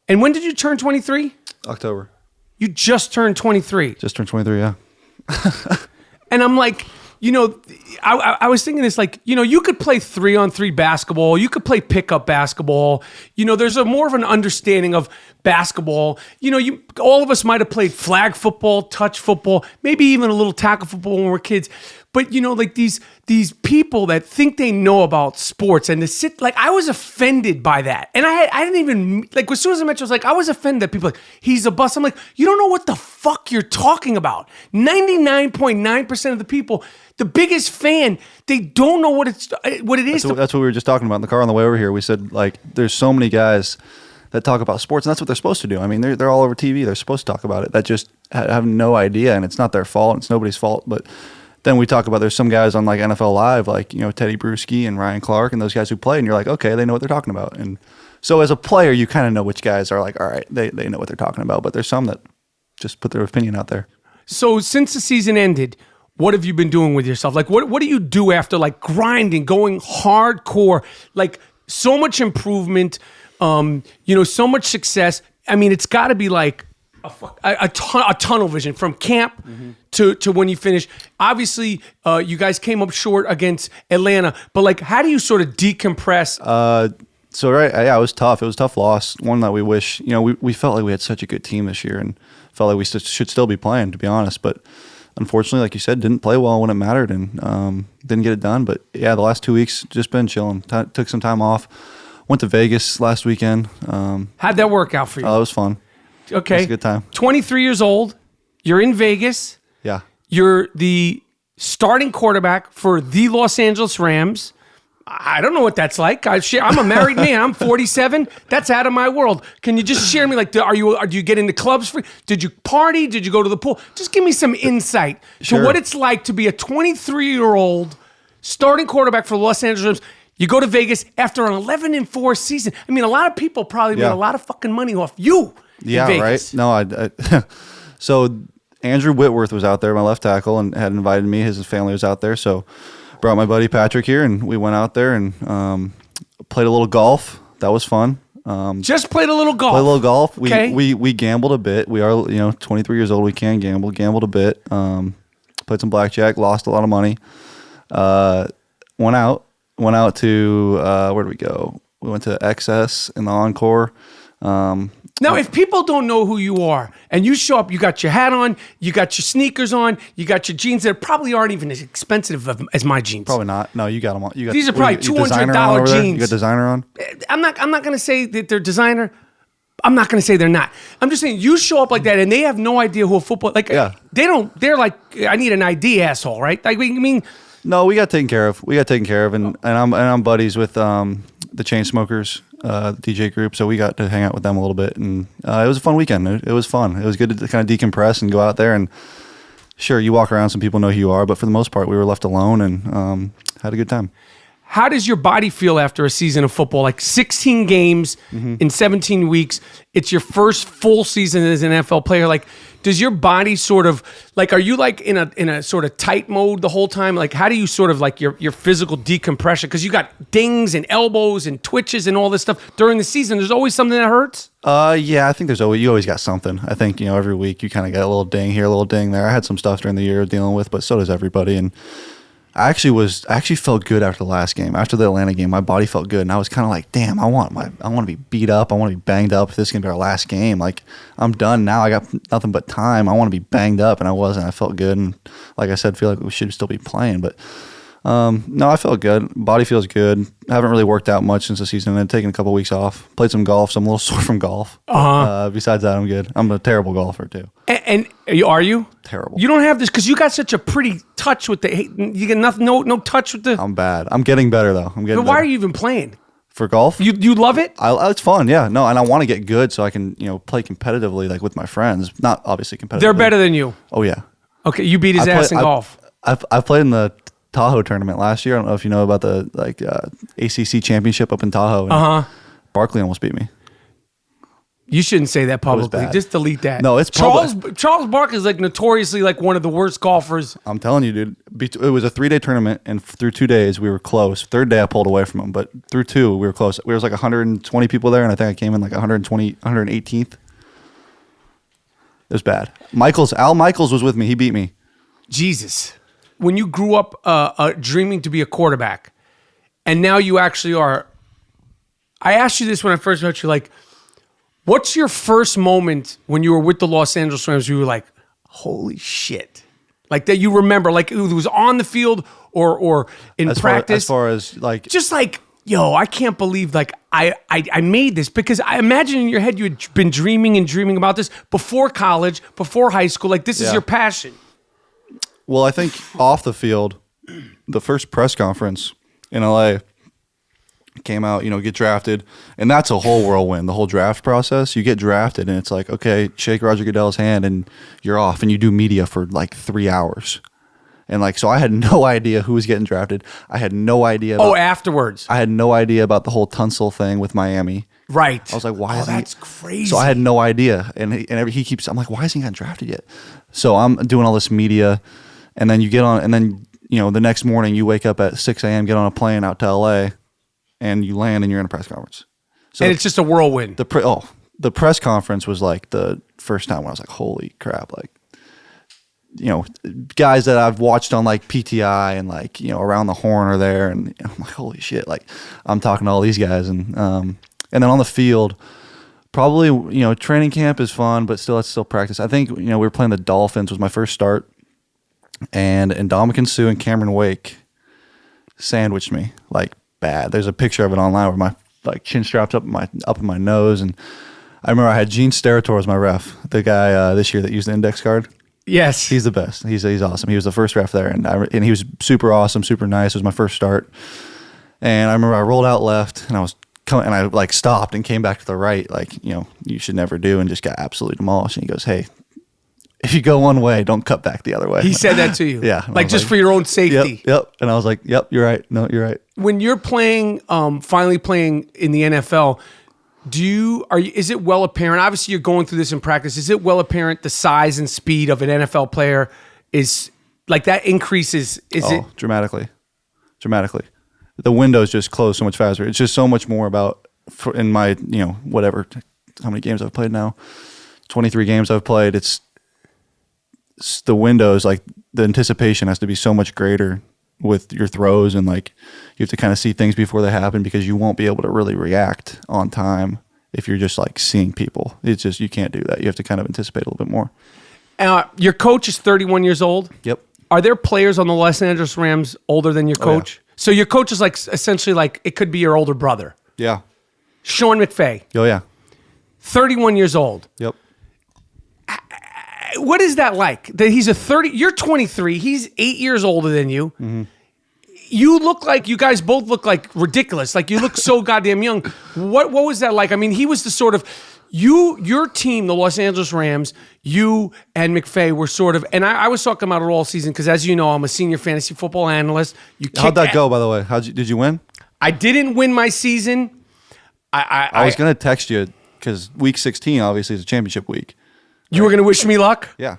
And when did you turn 23? October. You just turned 23. Just turned 23, yeah. And I'm like, I was thinking this, like, you could play 3-on-3 basketball. You could play pickup basketball. There's a more of an understanding of basketball. All of us might have played flag football, touch football, maybe even a little tackle football when we were kids. But, like these people that think they know about sports and to sit, like, I was offended by that. And I didn't even, like, as soon as I met you, I was like, I was offended that people like, he's a bust. I'm like, you don't know what the fuck you're talking about. 99.9% of the people, the biggest fan fan, they don't know what it is. That's what we were just talking about in the car on the way over here. We said, like, there's so many guys that talk about sports, and that's what they're supposed to do. I mean, they're all over TV. They're supposed to talk about it. That just have no idea, and it's not their fault. It's nobody's fault. But then we talk about there's some guys on like NFL Live, like Teddy Bruschi and Ryan Clark, and those guys who play, and you're like, okay, they know what they're talking about. And so as a player, you kind of know which guys are like, all right, they know what they're talking about. But there's some that just put their opinion out there. So since the season ended, what have you been doing with yourself? Like, what do you do after like grinding, going hardcore, like so much improvement, so much success? I mean, it's got to be like a tunnel vision from camp to when you finish. Obviously, you guys came up short against Atlanta, but like, how do you sort of decompress? It was tough. It was a tough loss. One that we wish, we felt like we had such a good team this year and felt like we should still be playing, to be honest. But unfortunately, like you said, didn't play well when it mattered and didn't get it done. But yeah, the last 2 weeks, just been chilling. Took some time off. Went to Vegas last weekend. How'd that work out for you? Oh, it was fun. Okay. It was a good time. 23 years old. You're in Vegas. Yeah. You're the starting quarterback for the Los Angeles Rams. I don't know what that's like. I'm a married man. I'm 47. That's out of my world. Can you just share me? Like, do you get into clubs free? Did you party? Did you go to the pool? Just give me some insight to what it's like to be a 23-year-old starting quarterback for the Los Angeles Rams. You go to Vegas after an 11-4 season. I mean, a lot of people probably made a lot of fucking money off you. Yeah, in Vegas. right. No, I so Andrew Whitworth was out there, my left tackle, and had invited me. His family was out there, so brought my buddy Patrick here, and we went out there and played a little golf. That was fun. Just played a little golf. Played a little golf. Okay. We gambled a bit. We are 23 years old. We can gamble. Gambled a bit. Played some blackjack. Lost a lot of money. Went out to where did we go? We went to XS in the Encore. Now, if people don't know who you are and you show up, you got your hat on, you got your sneakers on, you got your jeans that probably aren't even as expensive as my jeans. Probably not. No, you got them on. These are probably $200 jeans. You got designer on? I'm not going to say that they're designer. I'm not going to say they're not. I'm just saying you show up like that and they have no idea who a football they're like, I need an ID, asshole, right? Like, I mean, no, we got taken care of. And I'm buddies with the Chainsmokers DJ group, so we got to hang out with them a little bit, and it was a fun weekend. It was fun. It was good to kind of decompress and go out there. And sure, you walk around, some people know who you are, but for the most part, we were left alone and had a good time. How does your body feel after a season of football? Like 16 games in 17 weeks. It's your first full season as an NFL player. Like, does your body sort of like, are you like in a sort of tight mode the whole time? Like, how do you sort of like your physical decompression? Because you got dings and elbows and twitches and all this stuff during the season. There's always something that hurts. Yeah, I think you always got something. I think, every week you kind of got a little ding here, a little ding there. I had some stuff during the year dealing with, but so does everybody. And I actually felt good after the last game. After the Atlanta game, my body felt good, and I was kind of like, "Damn, I want to be beat up. I want to be banged up. If this is gonna be our last game, like I'm done now. I got nothing but time. I want to be banged up," and I wasn't. I felt good, and like I said, feel like we should still be playing. But no, I felt good. Body feels good. I haven't really worked out much since the season. I've taken a couple weeks off. Played some golf, so I'm a little sore from golf. Besides that, I'm good. I'm a terrible golfer too. And are you? Terrible. You don't have this because you got such a pretty touch with you get nothing, no touch with the. I'm bad. I'm getting better though. But why are you even playing? For golf? You love it? It's fun, yeah. No, and I want to get good so I can, play competitively, like with my friends. Not obviously competitively. They're better than you. Oh yeah. Okay, you beat his ass in golf. I played in the Tahoe tournament last year. I don't know if you know about the ACC championship up in Tahoe. Barkley almost beat me. You shouldn't say that publicly. Just delete that. No, it's Charles Barkley is like notoriously like one of the worst golfers. I'm telling you, dude. It was a 3-day tournament, and through 2 days we were close. Third day I pulled away from him, but through 2 we were close. There was like 120 people there, and I think I came in like 118th. It was bad. Al Michaels was with me. He beat me. Jesus. When you grew up dreaming to be a quarterback, and now you actually are. I asked you this when I first met you, like, what's your first moment when you were with the Los Angeles Rams? You were like, "Holy shit!" Like that you remember, like it was on the field or in practice. As far as like, just like, yo, I can't believe like I made this, because I imagine in your head you had been dreaming about this before college, before high school. Like this is your passion. Well, I think off the field, the first press conference in LA came out, get drafted, and that's a whole whirlwind, the whole draft process. You get drafted, and it's like, okay, shake Roger Goodell's hand, and you're off, and you do media for like 3 hours. And like, so I had no idea who was getting drafted. I had no idea. Afterwards. I had no idea about the whole Tunsil thing with Miami. Right. I was like, why is he? That's crazy. So I had no idea. And he keeps, I'm like, why hasn't he gotten drafted yet? So I'm doing all this media, and then you get on, and then, the next morning you wake up at 6 a.m., get on a plane out to LA, and you land and you're in a press conference. So and it's just a whirlwind. The press conference was like the first time when I was like, holy crap, like, guys that I've watched on like PTI and like, Around the Horn are there, and I'm like, holy shit, like I'm talking to all these guys, and then on the field, probably, training camp is fun, but it's still practice. I think, we were playing the Dolphins was my first start, and Ndamukong Suh and Cameron Wake sandwiched me like bad. There's a picture of it online where my like chin straps up in my nose, and I remember I had Gene Steratore as my ref, the guy this year that used the index card. Yes, he's the best. He's awesome. He was the first ref there, and he was super awesome, super nice. It was my first start, and I remember I rolled out left, and I was coming, and I like stopped and came back to the right, like you should never do, and just got absolutely demolished. And he goes, "Hey, if you go one way, don't cut back the other way." He said that to you, yeah, like just for your own safety. Yep. And I was like, "Yep, you're right. No, you're right." When you're playing, finally playing in the NFL. Is it well apparent? Obviously, you're going through this in practice. Is it well apparent the size and speed of an NFL player is like that increases? It dramatically? The windows just close so much faster. It's just so much more about in my whatever how many games I've played now, 23 games I've played. It's the windows, like the anticipation has to be so much greater with your throws, and like you have to kind of see things before they happen, because you won't be able to really react on time if you're just like seeing people. It's just, you can't do that. You have to kind of anticipate a little bit more. Your coach is 31 years old. Yep. Are there players on the Los Angeles Rams older than your coach? Yeah. So your coach is like essentially like it could be your older brother. Yeah. Sean McVay. Oh yeah. 31 years old. Yep. What is that like? That he's you're 23, he's 8 years older than you. Mm-hmm. You guys both look like ridiculous. Like you look so goddamn young. What was that like? I mean, he was the sort of, your team, the Los Angeles Rams, you and McVay were sort of, and I was talking about it all season because as you know, I'm a senior fantasy football analyst. How'd that go, by the way? Did you win? I didn't win my season. I was going to text you because week 16 obviously is a championship week. You were going to wish me luck? Yeah.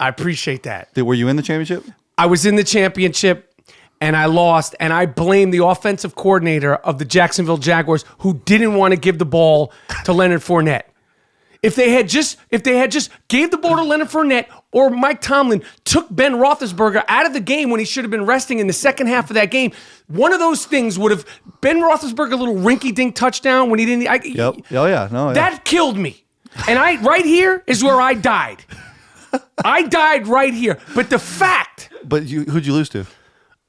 I appreciate that. Were you in the championship? I was in the championship, and I lost, and I blame the offensive coordinator of the Jacksonville Jaguars who didn't want to give the ball to Leonard Fournette. If they had just gave the ball to Leonard Fournette, or Mike Tomlin took Ben Roethlisberger out of the game when he should have been resting in the second half of that game, one of those things would have Ben Roethlisberger, a little rinky-dink touchdown when he didn't. Yep. Oh yeah. No. Yeah. That killed me. And right here is where I died. I died right here. But the fact. But who'd you lose to?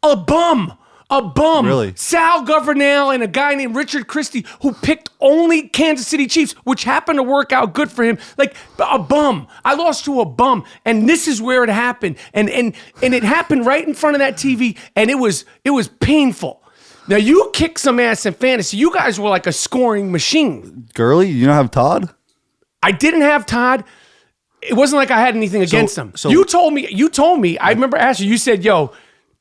A bum. Really? Sal Governale and a guy named Richard Christie who picked only Kansas City Chiefs, which happened to work out good for him. Like a bum. I lost to a bum. And this is where it happened. And it happened right in front of that TV. And it was painful. Now you kicked some ass in fantasy. You guys were like a scoring machine. Gurley, you don't have Todd? I didn't have Todd. It wasn't like I had anything against him. So you told me, I remember asking you, said, yo,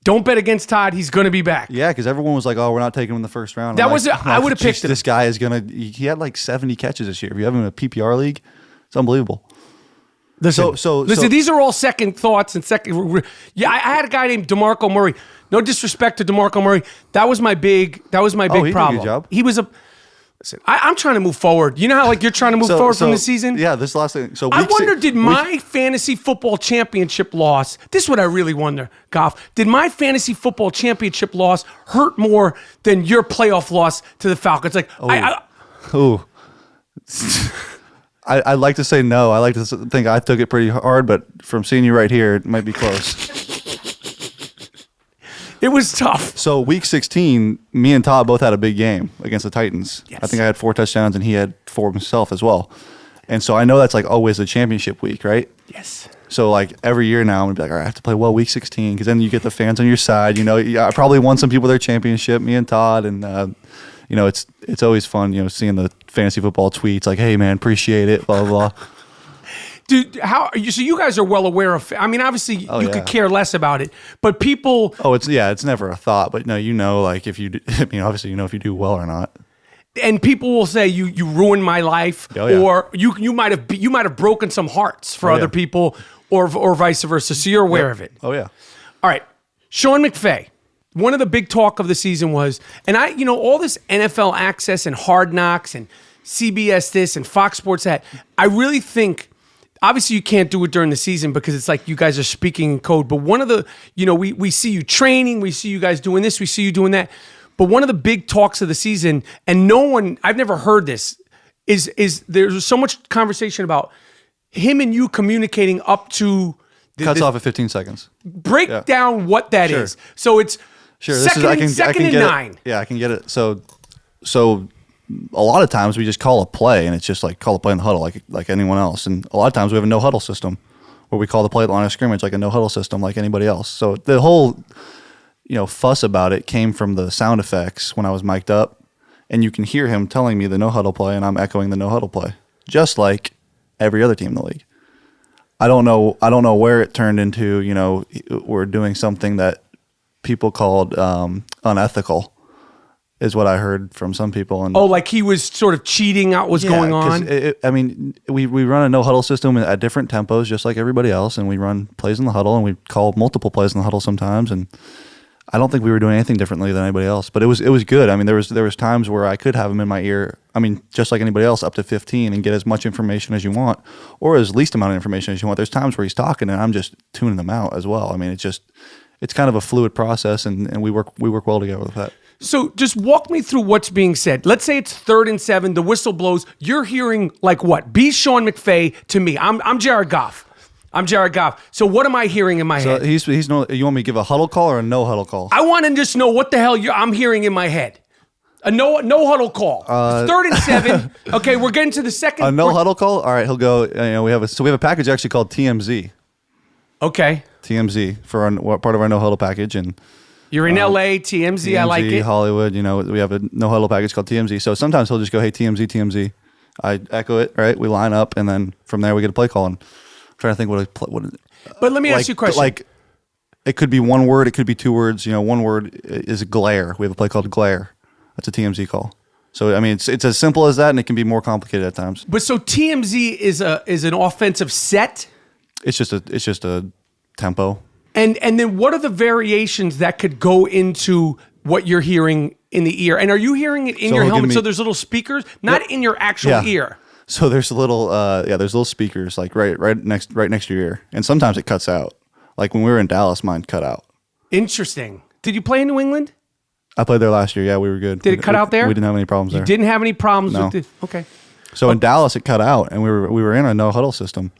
don't bet against Todd. He's going to be back. Yeah, because everyone was like, oh, we're not taking him in the first round. I would have picked him. This guy is going to, he had like 70 catches this year. If you have him in a PPR league, it's unbelievable. Listen, these are all second thoughts and second. Yeah, I had a guy named DeMarco Murray. No disrespect to DeMarco Murray. That was my big problem. Did a good job. He was a. Listen, I'm trying to move forward. You know how like you're trying to move forward from the season? Yeah, this last thing. So I wonder, did my fantasy football championship loss, this is what I really wonder, Goff, did my fantasy football championship loss hurt more than your playoff loss to the Falcons? Like, I'd like to say no. I like to think I took it pretty hard, but from seeing you right here, it might be close. It was tough. So week 16, me and Todd both had a big game against the Titans. Yes. I think I had 4 touchdowns and he had 4 himself as well. And so I know that's like always a championship week, right? Yes. So like every year now, I'm gonna be like, all right, I have to play well week 16 because then you get the fans on your side. I probably won some people their championship, me and Todd, and it's always fun, seeing the fantasy football tweets like, hey man, appreciate it, blah blah blah. Dude, how are you? So you guys are well aware of. I mean, obviously you could care less about it, but people. Oh, it's never a thought, but no, like if you, obviously if you do well or not. And people will say you ruined my life, or you might have broken some hearts for other people, or vice versa. So you're aware of it. Oh yeah. All right, Sean McVay. One of the big talk of the season was, and all this NFL access and Hard Knocks and CBS this and Fox Sports that. I really think, obviously you can't do it during the season because it's like you guys are speaking in code. But one of the, we see you training, we see you guys doing this, we see you doing that. But one of the big talks of the season, and I've never heard this, is there's so much conversation about him and you communicating up to cuts off at 15 seconds. Break down what that is. So it's second and 9. Yeah, I can get it. So a lot of times we just call a play, and it's just like call a play in the huddle like anyone else. And a lot of times we have a no huddle system where we call the play at the line of scrimmage like a no huddle system like anybody else. So the whole fuss about it came from the sound effects when I was mic'd up, and you can hear him telling me the no huddle play, and I'm echoing the no huddle play, just like every other team in the league. I don't know where it turned into. We're doing something that people called unethical, is what I heard from some people. And like he was sort of cheating out what's going on. We run a no huddle system at different tempos, just like everybody else, and we run plays in the huddle, and we call multiple plays in the huddle sometimes, and I don't think we were doing anything differently than anybody else, but it was good. I mean, there was times where I could have him in my ear. I mean, just like anybody else, up to 15, and get as much information as you want, or as least amount of information as you want. There's times where he's talking, and I'm just tuning them out as well. I mean, it's kind of a fluid process, and we work well together with that. So just walk me through what's being said. Let's say it's 3rd and 7, the whistle blows. You're hearing like what? Be Sean McVay to me. I'm Jared Goff. So what am I hearing in my head? So you want me to give a huddle call or a no huddle call? I want to just know what the hell I'm hearing in my head. A no huddle call. It's 3rd and 7. Okay, we're getting to the second. A no huddle call. All right, he'll go. We have a package actually called TMZ. Okay. TMZ for part of our no huddle package, and you're in LA. TMZ. I like it. Hollywood. We have a no huddle package called TMZ. So sometimes he'll just go, hey, TMZ. I echo it. Right, we line up, and then from there we get a play call. And trying to think but let me ask you a question. Like, it could be one word, it could be 2 words. One word is glare. We have a play called glare. That's a TMZ call. So I mean, it's as simple as that, and it can be more complicated at times. But so TMZ is an offensive set. It's just a tempo. And then what are the variations that could go into what you're hearing in the ear? And are you hearing it in your helmet? So there's little speakers, not in your actual ear. So there's little speakers like right next to your ear, and sometimes it cuts out. Like when we were in Dallas, mine cut out. Interesting. Did you play in New England? I played there last year. Yeah, we were good. Did it cut out there? We didn't have any problems there. You didn't have any problems with it? Okay. So in Dallas, it cut out, and we were in a no huddle system,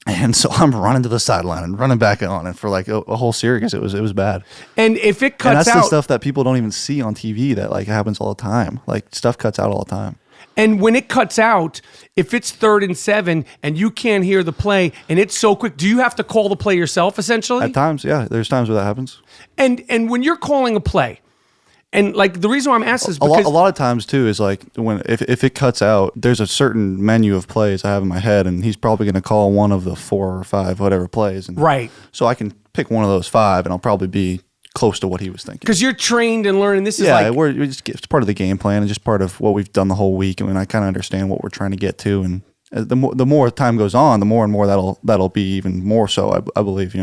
and so I'm running to the sideline and running back on, and for like a whole series, it was bad. And if it cuts out, that's the stuff that people don't even see on TV that like happens all the time. Like stuff cuts out all the time. And when it cuts out, if it's 3rd and 7 and you can't hear the play and it's so quick, do you have to call the play yourself essentially? At times, yeah. There's times where that happens. And when you're calling a play, and like the reason why I'm asking is because a lot of times too is like if it cuts out, there's a certain menu of plays I have in my head, and he's probably going to call one of the 4 or 5 whatever plays, and right. So I can pick one of those 5, and I'll probably be close to what he was thinking. Because you're trained and learning. This is it's part of the game plan and just part of what we've done the whole week. I mean, I kind of understand what we're trying to get to, and the more time goes on, the more and more that'll be even more so. I believe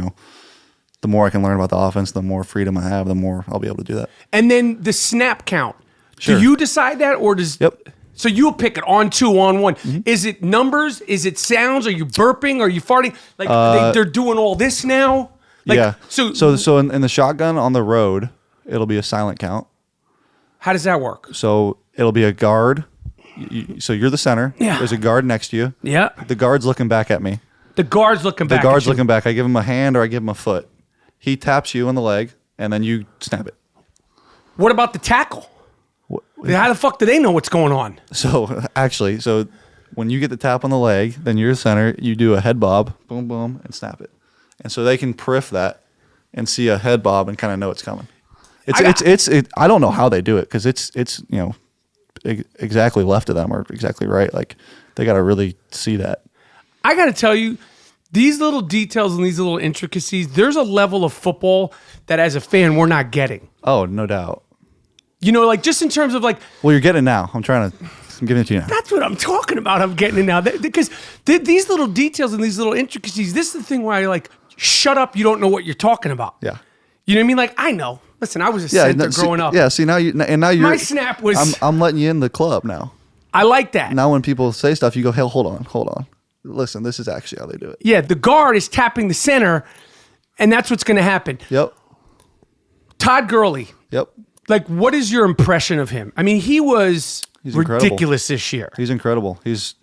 the more I can learn about the offense, the more freedom I have, the more I'll be able to do that. And then the snap count. Sure. Do you decide that, or does? Yep. So you'll pick it on 2, on 1. Mm-hmm. Is it numbers? Is it sounds? Are you burping? Are you farting? Like they're doing all this now. Like, yeah. So in the shotgun on the road, it'll be a silent count. How does that work? So it'll be a guard. So you're the center. Yeah. There's a guard next to you. Yeah. The guard's looking back at me. The guard's looking back. The guard's looking back. I give him a hand or I give him a foot. He taps you on the leg, and then you snap it. What about the tackle? How the fuck do they know what's going on? So actually, when you get the tap on the leg, then you're the center. You do a head bob, boom, boom, and snap it. And so they can periph that and see a head bob and kind of know it's coming. I don't know how they do it because it's exactly left of them or exactly right. Like they got to really see that. I got to tell you, these little details and these little intricacies, there's a level of football that as a fan we're not getting. Oh, no doubt. Like just in terms of like. Well, you're getting it now. I'm giving it to you now. That's what I'm talking about. I'm getting it now because these little details and these little intricacies. This is the thing where I like shut up. You don't know what you're talking about. Yeah. You know what I mean? Like I know. Listen, I was a center growing up. Yeah. See now you're my snap was. I'm letting you in the club now. I like that. Now when people say stuff, you go, "Hey, hold on. Listen, this is actually how they do it." Yeah, the guard is tapping the center, and that's what's going to happen. Yep. Todd Gurley. Yep. Like, what is your impression of him? I mean, he's ridiculous this year. He's incredible. He's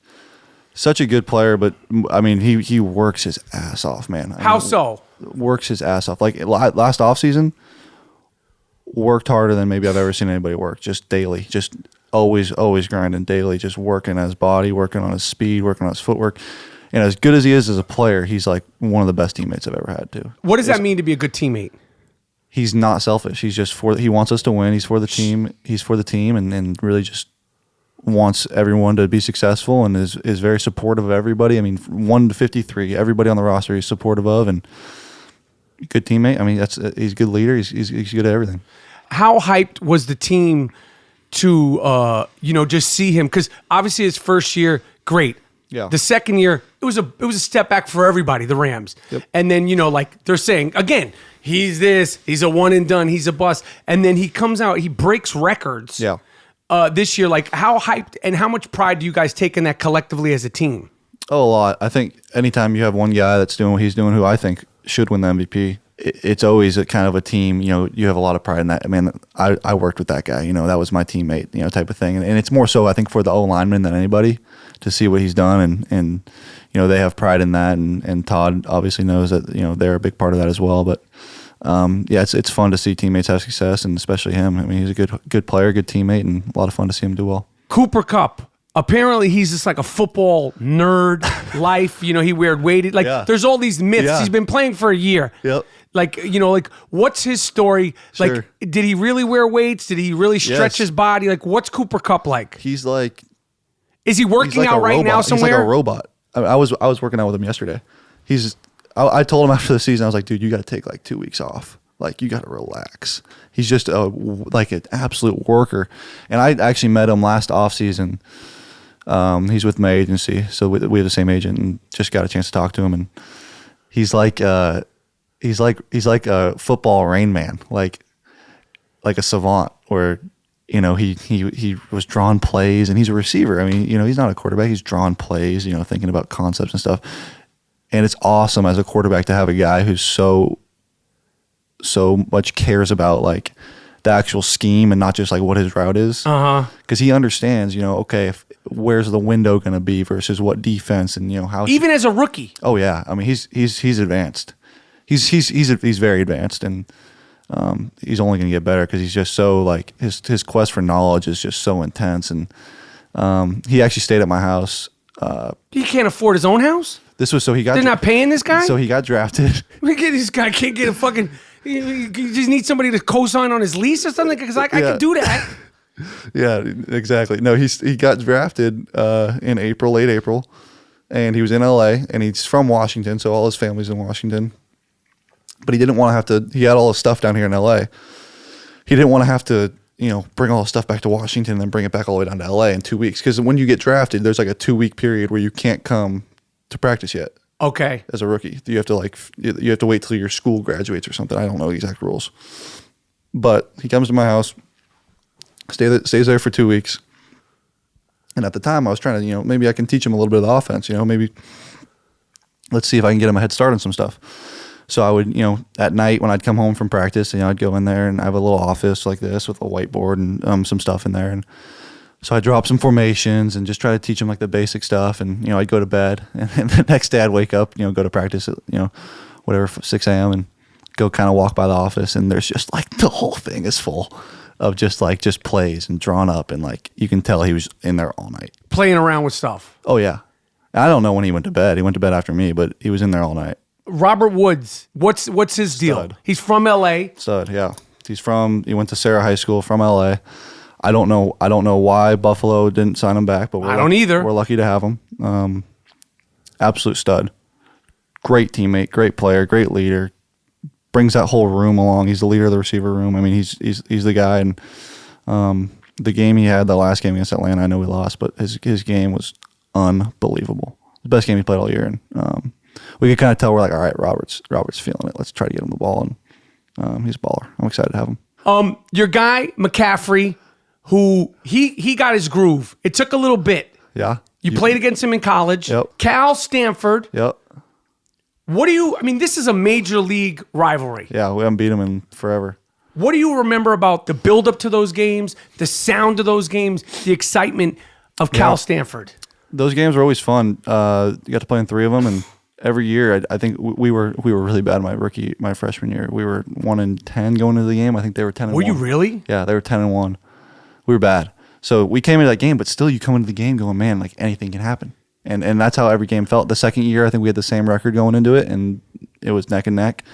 such a good player, but I mean, he works his ass off, man. How so? Works his ass off. Like last offseason, worked harder than maybe I've ever seen anybody work. Just daily, just always grinding daily, just working on his body, working on his speed, working on his footwork. And as good as he is as a player, he's like one of the best teammates I've ever had too. What does that mean to be a good teammate? He's not selfish. He's just he wants us to win. He's for the team. He's for the team and really just wants everyone to be successful and is very supportive of everybody. I mean, 1 to 53, everybody on the roster he's supportive of and good teammate. I mean, he's a good leader. He's good at everything. How hyped was the team to just see him? Because obviously his first year, great. Yeah. The second year, it was a step back for everybody, the Rams. Yep. And then, like they're saying, again, he's a one and done, he's a bust. And then he comes out, he breaks records. Yeah. This year, like how hyped and how much pride do you guys take in that collectively as a team? Oh, a lot. I think anytime you have one guy that's doing what he's doing, who I think should win the MVP, it's always a kind of a team. You have a lot of pride in that. I mean, I worked with that guy. That was my teammate. Type of thing. And it's more so I think for the O lineman than anybody to see what he's done, and they have pride in that. And Todd obviously knows that they're a big part of that as well. But it's fun to see teammates have success, and especially him. I mean, he's a good player, good teammate, and a lot of fun to see him do well. Cooper Kupp. Apparently, he's just like a football nerd. Life, he weighted. Like, There's all these myths. Yeah. He's been playing for a year. Yep. Like, what's his story? Sure. Like, did he really wear weights? Did he really stretch his body? Like, what's Cooper Kupp like? He's like, is he working out right now somewhere? He's like a robot. I was working out with him yesterday. I told him after the season, I was like, dude, you got to take like 2 weeks off. Like, you got to relax. He's just like an absolute worker. And I actually met him last offseason. He's with my agency, so we have the same agent, and just got a chance to talk to him. And he's like a football Rain Man, like a savant, where he was drawing plays, and he's a receiver. I mean, he's not a quarterback. He's drawing plays, thinking about concepts and stuff. And it's awesome as a quarterback to have a guy who's so much cares about like the actual scheme and not just like what his route is. Because he understands, okay, where's the window going to be versus what defense and how. Even as a rookie. Oh yeah, I mean he's advanced. He's very advanced, and he's only going to get better because he's just so like his quest for knowledge is just so intense. And he actually stayed at my house. He can't afford his own house? This was so he got. They're not paying this guy? So he got drafted. This guy can't get a fucking. You just need somebody to co-sign on his lease or something, because I could do that. Yeah, exactly. No, he got drafted in late April, and he was in LA, and he's from Washington, so all his family's in Washington. But he didn't want to have to. He had all his stuff down here in LA. He didn't want to have to, bring all his stuff back to Washington and then bring it back all the way down to LA in 2 weeks. Because when you get drafted, there's like a 2-week period where you can't come to practice yet. Okay. As a rookie, you have to wait till your school graduates or something. I don't know the exact rules, but he comes to my house, stays there for 2 weeks, and at the time I was trying to, maybe I can teach him a little bit of the offense. Maybe let's see if I can get him a head start on some stuff. So I would, at night when I'd come home from practice, I'd go in there and I have a little office like this with a whiteboard and some stuff in there, and so I drop some formations and just try to teach him like the basic stuff. And, I'd go to bed, and then the next day I'd wake up, go to practice at, 6 a.m. and go kind of walk by the office. And there's just like the whole thing is full of just plays and drawn up. And like, you can tell he was in there all night. playing around with stuff. Oh, yeah. I don't know when he went to bed. He went to bed after me, but he was in there all night. Robert Woods, what's his deal? Stud. He's from L.A. Stud, yeah. He went to Sarah High School from L.A. I don't know why Buffalo didn't sign him back, but I don't either. We're lucky to have him. Absolute stud. Great teammate, great player, great leader. Brings that whole room along. He's the leader of the receiver room. I mean, he's the guy. And the game he had, the last game against Atlanta, I know we lost, but his game was unbelievable. The best game he played all year. And we could kind of tell we're like, all right, Robert's feeling it. Let's try to get him the ball. And he's a baller. I'm excited to have him. Your guy McCaffrey, who he got his groove. It took a little bit. Yeah. You played against him in college. Yep. Cal, Stanford. Yep. This is a major league rivalry. Yeah, we haven't beat him in forever. What do you remember about the build-up to those games, the sound of those games, the excitement of Cal Stanford? Those games were always fun. You got to play in 3 of them, and every year I think we were really bad my freshman year. We were 1-10 going into the game. I think they were 10-1. Were you really? Yeah, they were 10-1. We were bad. So we came into that game, but still you come into the game going, man, like anything can happen. And that's how every game felt. The second year, I think we had the same record going into it, and it was neck and neck.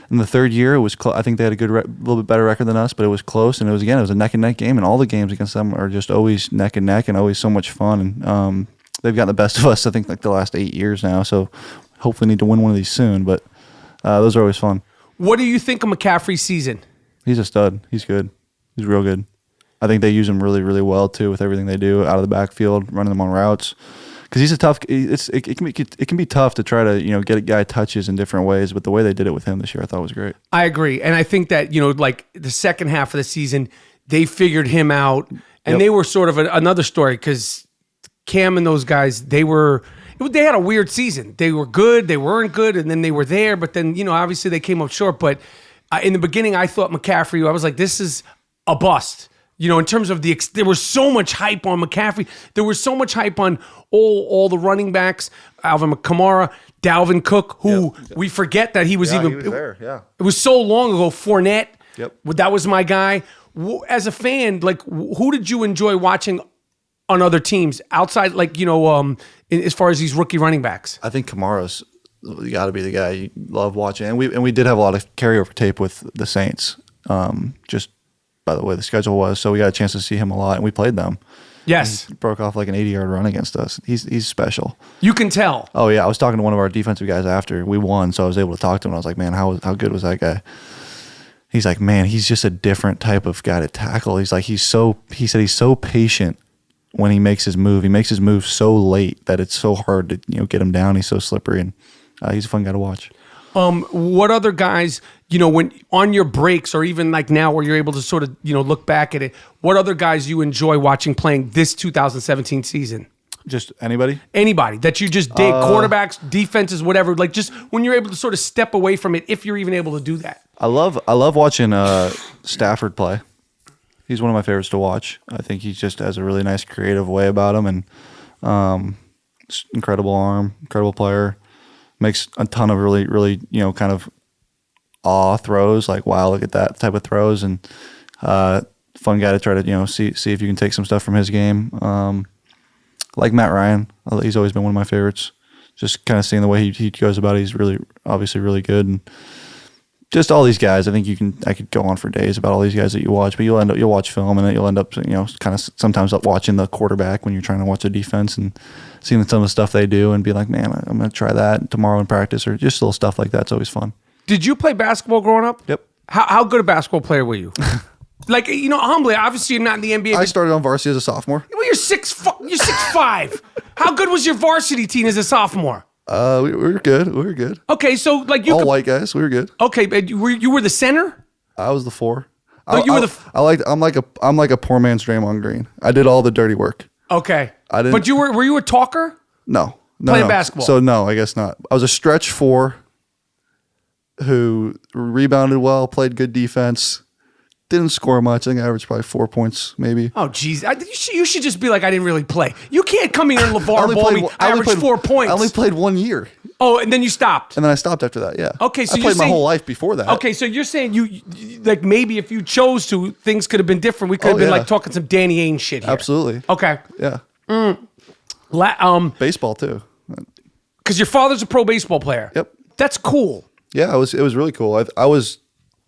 And the third year, it was I think they had a little bit better record than us, but it was close. And it was a neck and neck game. And all the games against them are just always neck and neck and always so much fun. And they've gotten the best of us, I think, like the last 8 years now. So hopefully need to win one of these soon. But those are always fun. What do you think of McCaffrey's season? He's a stud. He's good. He's real good. I think they use him really, really well too with everything they do out of the backfield, running them on routes. Because he's a tough. It can be tough to try to get a guy touches in different ways, but the way they did it with him this year, I thought was great. I agree, and I think that like the second half of the season, they figured him out, and they were sort of another story because Cam and those guys, they had a weird season. They were good, they weren't good, and then they were there, but then obviously they came up short. But in the beginning, I thought McCaffrey. I was like, this is a bust. In terms of there was so much hype on McCaffrey. There was so much hype on all the running backs, Alvin Kamara, Dalvin Cook, who we forget that he was He was there, yeah. It was so long ago. Fournette, Yep. That was my guy. As a fan, like, who did you enjoy watching on other teams outside, as far as these rookie running backs? I think Kamara's got to be the guy you love watching, and we did have a lot of carryover tape with the Saints. Just by the way the schedule was, so we got a chance to see him a lot, and we played them. Yes. He broke off like an 80-yard run against us. He's special. You can tell. Oh, yeah. I was talking to one of our defensive guys after we won, so I was able to talk to him. I was like, man, how good was that guy? He's like, man, he's just a different type of guy to tackle. He said he's so patient when he makes his move. He makes his move so late that it's so hard to get him down. He's so slippery, and he's a fun guy to watch. What other guys, when on your breaks or even like now where you're able to sort of, look back at it, what other guys you enjoy watching playing this 2017 season? Just anybody? Anybody that you just dig, quarterbacks, defenses, whatever, like just when you're able to sort of step away from it, if you're even able to do that. I love watching Stafford play. He's one of my favorites to watch. I think he just has a really nice creative way about him, and incredible arm, incredible player. Makes a ton of really, really, kind of awe throws, like, wow, look at that type of throws, and fun guy to try to, see if you can take some stuff from his game. Like Matt Ryan, he's always been one of my favorites. Just kind of seeing the way he goes about it, he's really, obviously really good. And just all these guys, I think I could go on for days about all these guys that you watch, but you'll watch film, and then you'll end up, kind of sometimes watching the quarterback when you're trying to watch a defense and seeing some of the stuff they do and be like, man, I'm going to try that tomorrow in practice, or just little stuff like that. It's always fun. Did you play basketball growing up? Yep. How good a basketball player were you? Like, humbly, obviously you're not in the NBA. I started on varsity as a sophomore. Well, you're 6'5". How good was your varsity team as a sophomore? We were good. We were good. Okay, so like all white guys. We were good. Okay, but you were the center? I was the 4. You were I'm like a poor man's Draymond Green. I did all the dirty work. Okay. I didn't. But were you a talker? No. Playing basketball. So no, I guess not. I was a stretch 4 who rebounded well, played good defense. Didn't score much. I think I averaged probably 4 points, maybe. Oh, geez. You should just be like, I didn't really play. You can't come here and LeVar Ball me. I averaged 4 points. I only played 1 year. Oh, and then you stopped. And then I stopped after that, yeah. Okay, so I played my whole life before that. Okay, so you're saying you like maybe if you chose to, things could have been different. We could have been like talking some Danny Ainge shit here. Absolutely. Okay. Yeah. Baseball too. Because your father's a pro baseball player. Yep. That's cool. Yeah, it was really cool. I was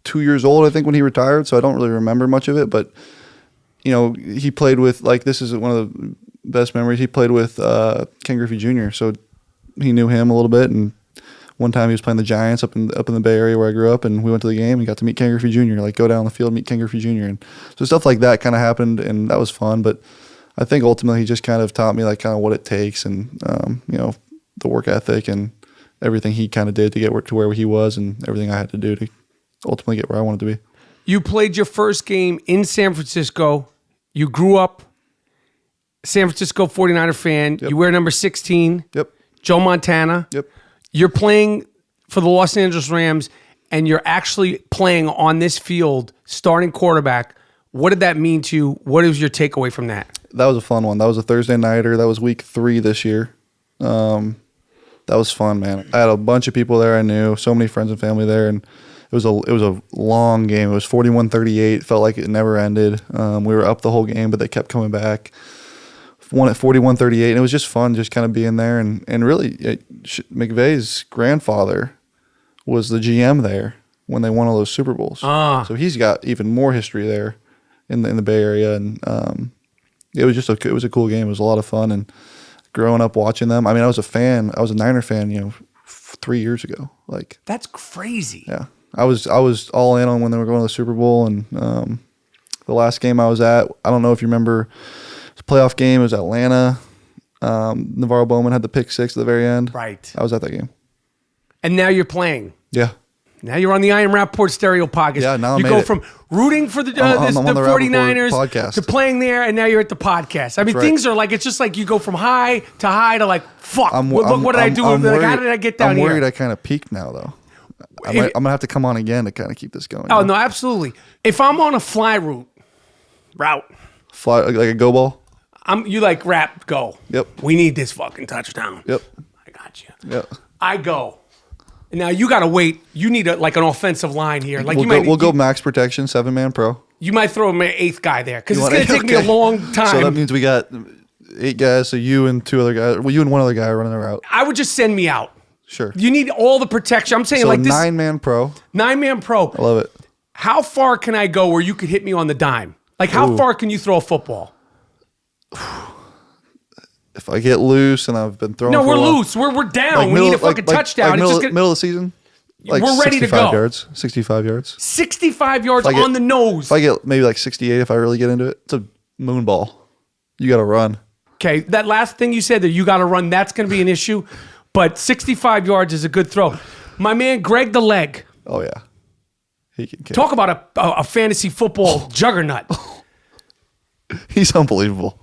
2 years old, I think, when he retired, so I don't really remember much of it. But he played with, like, this is one of the best memories. He played with Ken Griffey Jr., so he knew him a little bit. And one time he was playing the Giants up in the Bay Area where I grew up, and we went to the game and got to meet Ken Griffey Jr. Like, go down the field, meet Ken Griffey Jr. And so stuff like that kind of happened, and that was fun. But I think ultimately he just kind of taught me, like, kind of what it takes, and the work ethic and everything he kind of did to get to where he was, and everything I had to do to ultimately get where I wanted to be. You played your first game in San Francisco. You grew up San Francisco 49er fan. Yep. You wear number 16. Yep. Joe Montana. Yep. You're playing for the Los Angeles Rams, and you're actually playing on this field, starting quarterback. What did that mean to you? What was your takeaway from that? That was a fun one. That was a Thursday nighter. That was week 3 this year. That was fun, man. I had a bunch of people there I knew, so many friends and family there, and it was a long game. It was 41-38. Felt like it never ended. We were up the whole game, but they kept coming back. Won at 41-38, and it was just fun, just kind of being there. And really, McVay's grandfather was the GM there when they won all those Super Bowls. So he's got even more history there in the Bay Area, and it was just it was a cool game. It was a lot of fun, and growing up watching them. I mean, I was a Niner fan, 3 years ago. Like, that's crazy. Yeah. I was all in on when they were going to the Super Bowl, and the last game I was at, I don't know if you remember, it was a playoff game. It was Atlanta. Navarro Bowman had the pick 6 at the very end. Right. I was at that game. And now you're playing. Yeah. Now you're on the I Am Rapaport Stereo podcast. Yeah, now I you made go it. from rooting for the I'm on the 49ers Rapaport podcast. to playing there, and now you're at the podcast. I mean, right. things are like, it's just like you go from high to like, fuck, what did I do? I'm Like, how did I get down I'm here? worried I kind of peaked now, though. I'm going to have to come on again to kind of keep this going. Oh, no, absolutely. If I'm on a fly route, Fly, like a go ball? you like rap, go. Yep. We need this fucking touchdown. Yep. I got you. Yep. I go. And now you got to wait. You need an offensive line here. Like We'll go max protection, 7-man pro. You might throw an 8th guy there because You it's want going to take me a long time. So that means we got 8 guys, so you and 2 other guys. Well, you and 1 other guy running the route. I would just send me out. Sure. You need all the protection. I'm saying So like this 9-man pro. 9-man pro. I love it. How far can I go where you could hit me on the dime? Like how far can you throw a football? If I get loose and I've been throwing No, for we're a while, loose. We're down. like we middle- need a fucking touchdown. Like It's just middle of the season? Like we're ready to 65 go. yards. 65 yards. 65 yards If I get- on the nose. If I get maybe like 68, if I really get into it, it's a moon ball. You got to run. Okay, that last thing you said that you got to run, that's going to be an issue. But 65 yards is a good throw. My man, Greg the Leg. Oh, yeah. He can kick. Talk about a fantasy football juggernaut. He's unbelievable.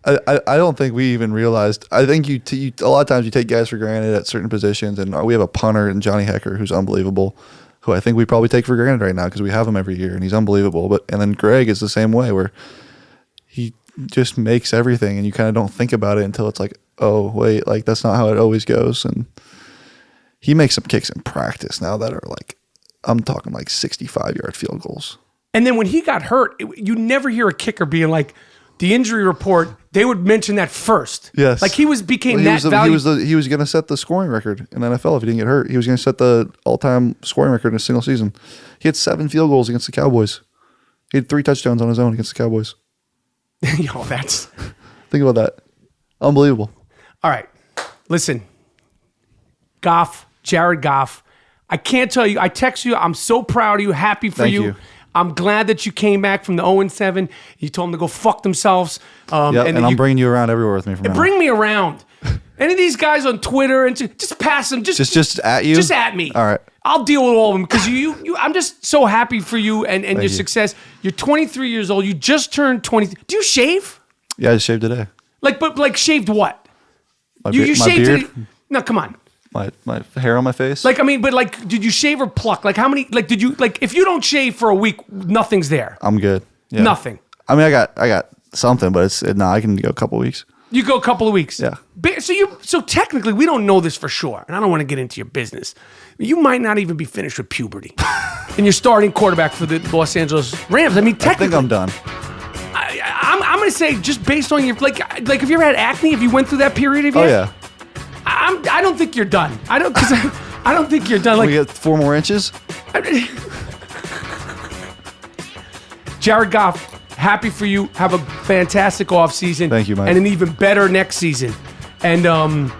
I don't think we even realized. I think you a lot of times you take guys for granted at certain positions, and we have a punter in Johnny Hecker who's unbelievable, who I think we probably take for granted right now because we have him every year, and he's unbelievable. And then Greg is the same way, where he just makes everything, and you kind of don't think about it until it's like, oh wait, like that's not how it always goes. And he makes some kicks in practice now that are like, I'm talking like 65-yard field goals. And then when he got hurt, you never hear a kicker being like, the injury report, they would mention that first. Yes. Like he became Well, that valuable. He was going to set the scoring record in the NFL if he didn't get hurt. He was going to set the all-time scoring record in a single season. He had 7 field goals against the Cowboys. He had 3 touchdowns on his own against the Cowboys. Yo, that's... Think about that. Unbelievable. All right. Listen. Goff, Jared Goff. I can't tell you. I text you. I'm so proud of you. Happy for Thank you. you. I'm glad that you came back from the 0-7. You told them to go fuck themselves. And I'm bringing you around everywhere with me from now on. Bring me around. Any of these guys on Twitter and just pass them. Just at you? Just at me. All right. I'll deal with all of them because you. I'm just so happy for you and your you. success. You're 23 years old. You just turned 20. Do you shave? Yeah, I just shaved today. But shaved what? My You beard? shaved today? No, come on. My hair on my face? Did you shave or pluck? Like how many? Like did you like if you don't shave for a week, nothing's there. I'm good. Yeah. Nothing. I mean, I got something, but I can go a couple weeks. You go a couple of weeks. Yeah. So technically, we don't know this for sure, and I don't want to get into your business. You might not even be finished with puberty, and you're starting quarterback for the Los Angeles Rams. I mean, technically, I think I'm done. I'm going to say, just based on your, like, have you ever had acne? Have you went through that period of Oh, your? yeah. I don't think you're done. I don't think you're done. Like, We get 4 more inches? Jared Goff, happy for you. Have a fantastic offseason. Thank you, Mike. And an even better next season. And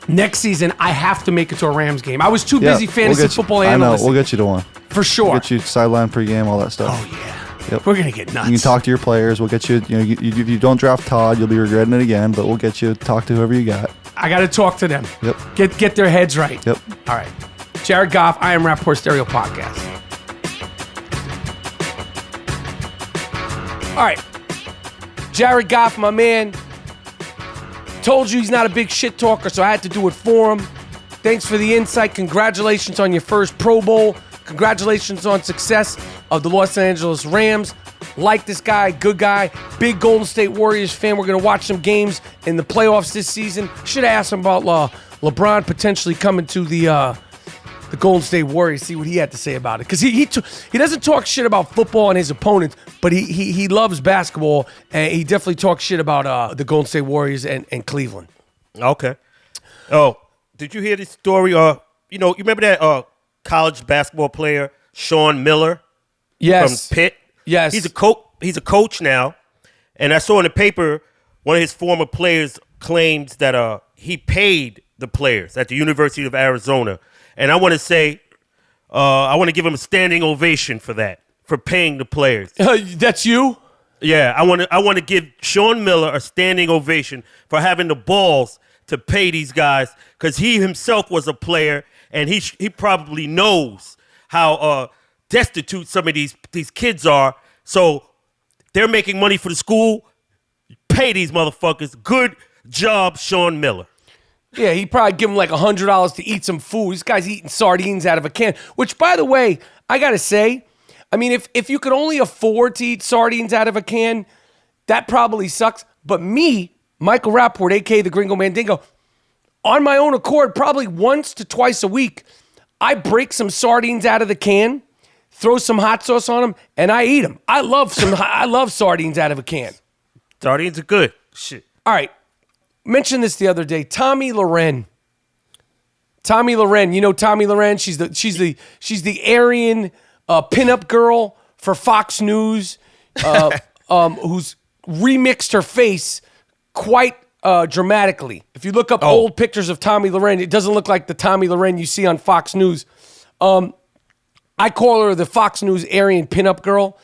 next season, I have to make it to a Rams game. I was too busy fantasy football analyst. I know. We'll get you to one. For sure. We'll get you sideline pregame, all that stuff. Oh, yeah. Yep. We're going to get nuts. You can talk to your players. We'll get you. You know, if you don't draft Todd, you'll be regretting it again. But we'll get you to talk to whoever you got. I got to talk to them. Yep. Get their heads right. Yep. All right. Jared Goff, I Am Rapaport Stereo Podcast. All right. Jared Goff, my man. Told you he's not a big shit talker, so I had to do it for him. Thanks for the insight. Congratulations on your first Pro Bowl. Congratulations on success of the Los Angeles Rams. Like this guy, good guy, big Golden State Warriors fan. We're going to watch some games in the playoffs this season. Should have asked him about LeBron potentially coming to the Golden State Warriors, see what he had to say about it. Because he doesn't talk shit about football and his opponents, but he loves basketball, and he definitely talks shit about the Golden State Warriors and Cleveland. Okay. Oh, did you hear this story? You remember that college basketball player, Sean Miller? Yes. From Pitt? Yes. He's a coach now, and I saw in the paper one of his former players claims that he paid the players at the University of Arizona, and I want to say I want to give him a standing ovation for that, for paying the players. That's you? Yeah, I want to give Sean Miller a standing ovation for having the balls to pay these guys, because he himself was a player, and he probably knows how destitute some of these kids are. So they're making money for the school. Pay these motherfuckers. Good job, Sean Miller. Yeah, he probably give him like $100 to eat some food. This guy's eating sardines out of a can, which, by the way, I got to say, I mean, if you could only afford to eat sardines out of a can, that probably sucks. But me, Michael Rapaport, a.k.a. the Gringo Mandingo, on my own accord, probably once to twice a week, I break some sardines out of the can, throw some hot sauce on them, and I eat them. I love sardines out of a can. Sardines are good. Shit. All right. Mentioned this the other day. Tomi Lahren. Tomi Lahren. You know Tomi Lahren? She's the Aryan pinup girl for Fox News, who's remixed her face quite dramatically. If you look up old pictures of Tomi Lahren, it doesn't look like the Tomi Lahren you see on Fox News. I call her the Fox News Aryan pinup girl.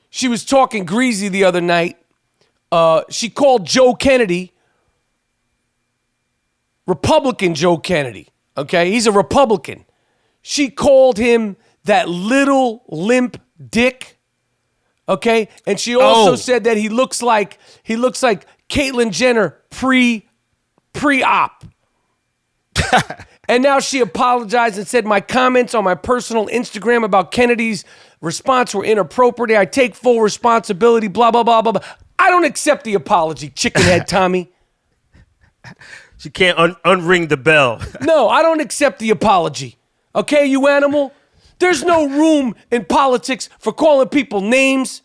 She was talking greasy the other night. She called Joe Kennedy, Republican Joe Kennedy, okay? He's a Republican. She called him that little limp dick, okay? And she also said that he looks like Caitlyn Jenner pre-op. And now she apologized and said, my comments on my personal Instagram about Kennedy's response were inappropriate. I take full responsibility, blah, blah, blah, blah, blah. I don't accept the apology, chickenhead Tommy. She can't unring the bell. No, I don't accept the apology. Okay, you animal? There's no room in politics for calling people names.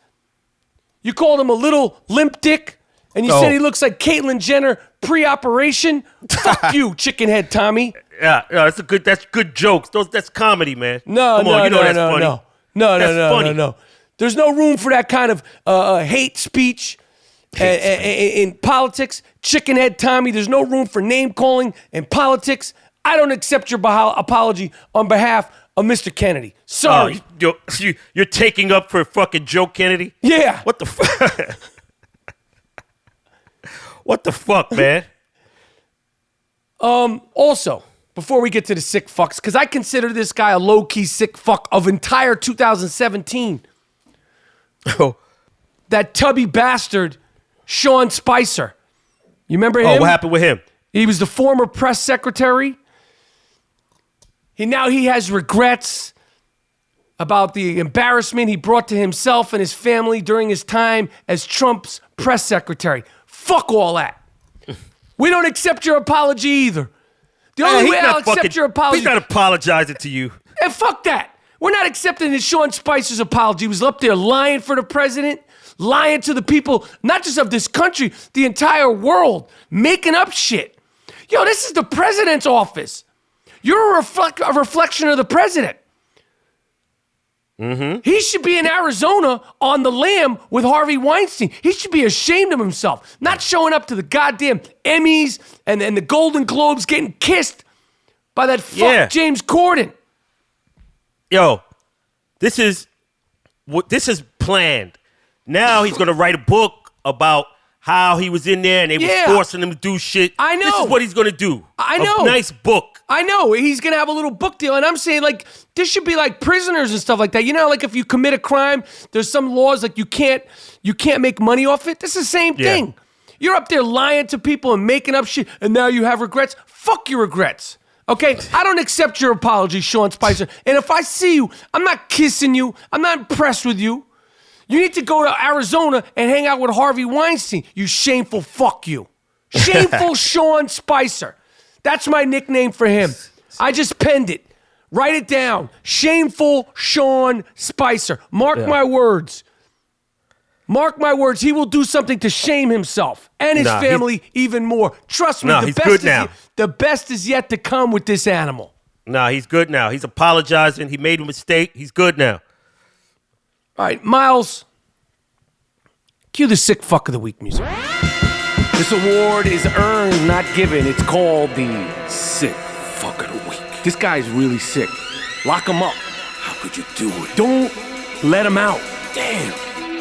You called him a little limp dick, and you said he looks like Caitlyn Jenner pre-operation? Fuck you, chickenhead Tommy. Yeah, that's good jokes. That's comedy, man. No, Come on, that's funny. No. There's no room for that kind of hate speech in politics. Chickenhead Tommy, there's no room for name calling in politics. I don't accept your apology on behalf of Mr. Kennedy. Sorry. You're taking up for fucking Joe Kennedy? Yeah. What the fuck? What the fuck, man? Also, before we get to the sick fucks, because I consider this guy a low-key sick fuck of entire 2017. Oh. That tubby bastard, Sean Spicer. You remember him? Oh, what happened with him? He was the former press secretary. He has regrets about the embarrassment he brought to himself and his family during his time as Trump's press secretary. Fuck all that. We don't accept your apology either. The only way I'll accept your apology... He's not apologizing to you. And fuck that. We're not accepting Sean Spicer's apology. He was up there lying for the president, lying to the people, not just of this country, the entire world, making up shit. Yo, this is the president's office. You're a reflection of the president. Mm-hmm. He should be in Arizona on the lam with Harvey Weinstein. He should be ashamed of himself, not showing up to the goddamn Emmys and the Golden Globes, getting kissed by that fuck James Corden. Yo, this is planned. Now he's gonna write a book about how he was in there and they was forcing him to do shit. I know. This is what he's gonna do. I know. A nice book. I know. He's gonna have a little book deal, and I'm saying like this should be like prisoners and stuff like that. You know, like if you commit a crime, there's some laws like you can't make money off it. This is the same thing. You're up there lying to people and making up shit, and now you have regrets. Fuck your regrets. Okay, I don't accept your apology, Sean Spicer. And if I see you, I'm not kissing you. I'm not impressed with you. You need to go to Arizona and hang out with Harvey Weinstein. You shameful fuck you. Shameful Sean Spicer. That's my nickname for him. I just penned it. Write it down. Shameful Sean Spicer. Mark my words. Mark my words. He will do something to shame himself and his family even more. Trust me, the best is yet to come with this animal. Nah, he's good now. He's apologizing. He made a mistake. He's good now. All right, Miles, cue the sick fuck of the week music. This award is earned, not given. It's called the sick fuck of the week. This guy's really sick. Lock him up. How could you do it? Don't let him out. Damn.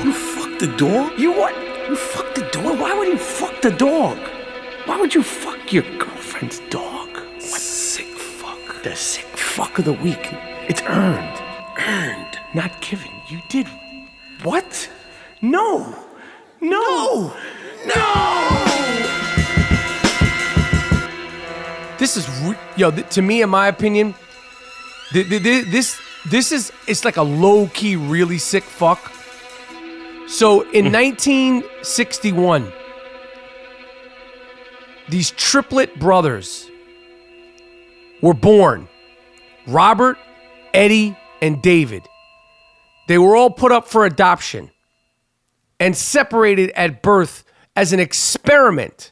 You fucked the dog? You what? You fucked the dog? Why would you fuck the dog? Why would you fuck your girlfriend's dog? What? Sick fuck. The sick fuck of the week. It's earned. Earned. Not given. You did what? No. This is to me, in my opinion, this is it's like a low key, really sick fuck. So in 1961, these triplet brothers were born: Robert, Eddie, and David. They were all put up for adoption and separated at birth as an experiment.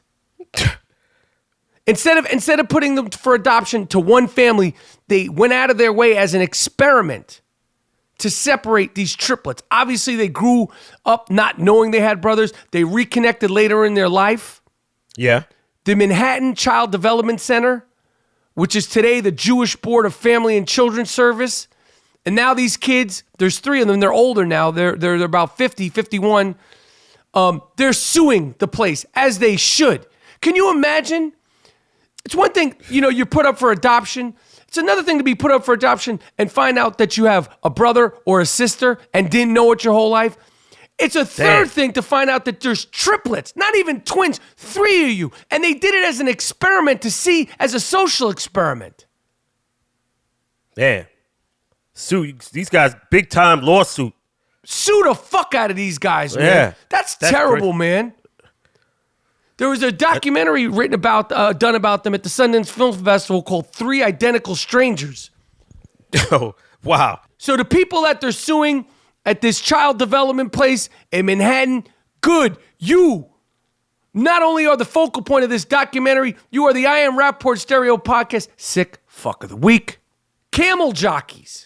Instead of putting them for adoption to one family, they went out of their way as an experiment to separate these triplets. Obviously, they grew up not knowing they had brothers. They reconnected later in their life. Yeah. The Manhattan Child Development Center, which is today the Jewish Board of Family and Children's Service. And now these kids, there's three of them. They're older now. They're about 50, 51. They're suing the place, as they should. Can you imagine? It's one thing, you're put up for adoption. It's another thing to be put up for adoption and find out that you have a brother or a sister and didn't know it your whole life. It's a third thing to find out that there's triplets, not even twins, three of you. And they did it as an experiment to see, as a social experiment. Damn. Sue these guys, big time lawsuit. Sue the fuck out of these guys, man. Yeah, that's terrible, man. There was a documentary done about them at the Sundance Film Festival called Three Identical Strangers. Oh, wow. So the people that they're suing at this child development place in Manhattan, good. You not only are the focal point of this documentary, you are the I Am Rapaport Stereo Podcast Sick Fuck of the Week. Camel jockeys.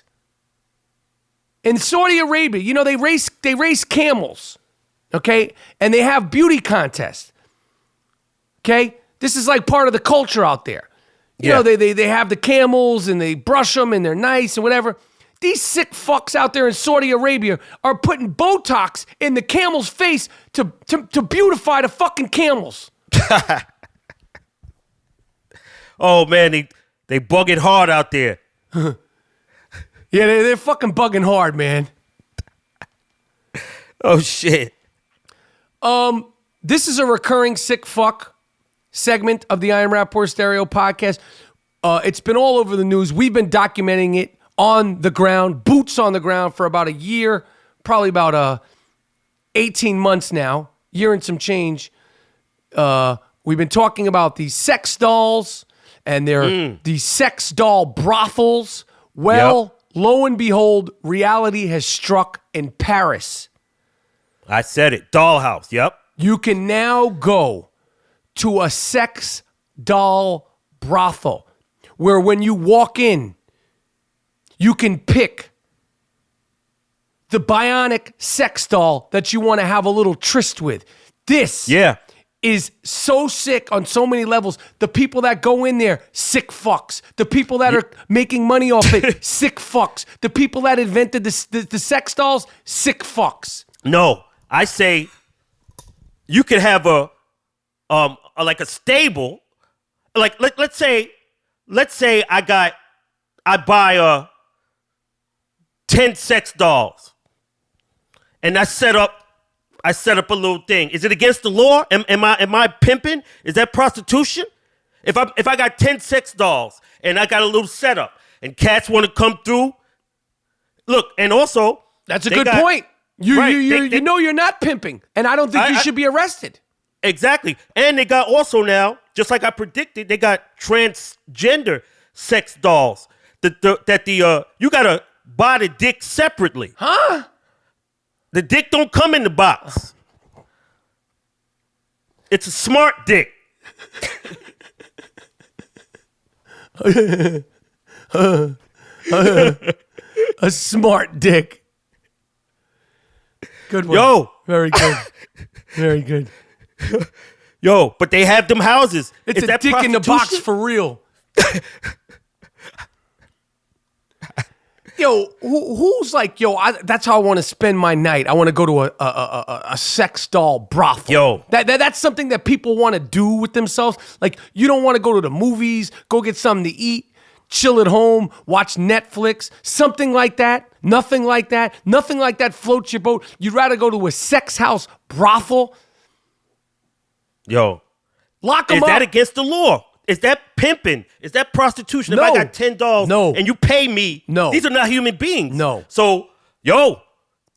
In Saudi Arabia, they race camels, okay? And they have beauty contests, okay? This is like part of the culture out there. You know, they have the camels and they brush them and they're nice and whatever. These sick fucks out there in Saudi Arabia are putting Botox in the camel's face to beautify the fucking camels. Oh, man, they bugging hard out there. Yeah, they're fucking bugging hard, man. Oh, shit. This is a recurring sick fuck segment of the I Am Rapaport Stereo Podcast. It's been all over the news. We've been documenting it on the ground, boots on the ground for about a year, probably about 18 months now, year and some change. We've been talking about these sex dolls and these sex doll brothels. Well, lo and behold, reality has struck in Paris. I said it. Dollhouse. Yep. You can now go to a sex doll brothel where when you walk in, you can pick the bionic sex doll that you want to have a little tryst with. This is so sick on so many levels. The people that go in there, sick fucks. The people that are making money off it, sick fucks. The people that invented the sex dolls, sick fucks. No, I say you could have a stable. Like let's say I buy 10 sex dolls. And I set up a little thing. Is it against the law? Am I pimping? Is that prostitution? If I got 10 sex dolls and I got a little setup and cats want to come through, look, and also that's a good point. You know you're not pimping, and I don't think you should be arrested. Exactly. And they got also now, just like I predicted, they got transgender sex dolls. You gotta buy the dick separately. Huh? The dick don't come in the box. It's a smart dick. A smart dick. Good one. Yo. Very good. Very good. Yo, but they have them houses. It's a dick in the box for real. Yo, who's like, that's how I want to spend my night. I want to go to a sex doll brothel. Yo. That's something that people want to do with themselves. Like, you don't want to go to the movies, go get something to eat, chill at home, watch Netflix, something like that. Nothing like that. Nothing like that floats your boat. You'd rather go to a sex house brothel. Yo. Lock them up. Is that against the law? Is that pimping? Is that prostitution? No. If I got 10 dolls and you pay me, no. These are not human beings. No. So, yo.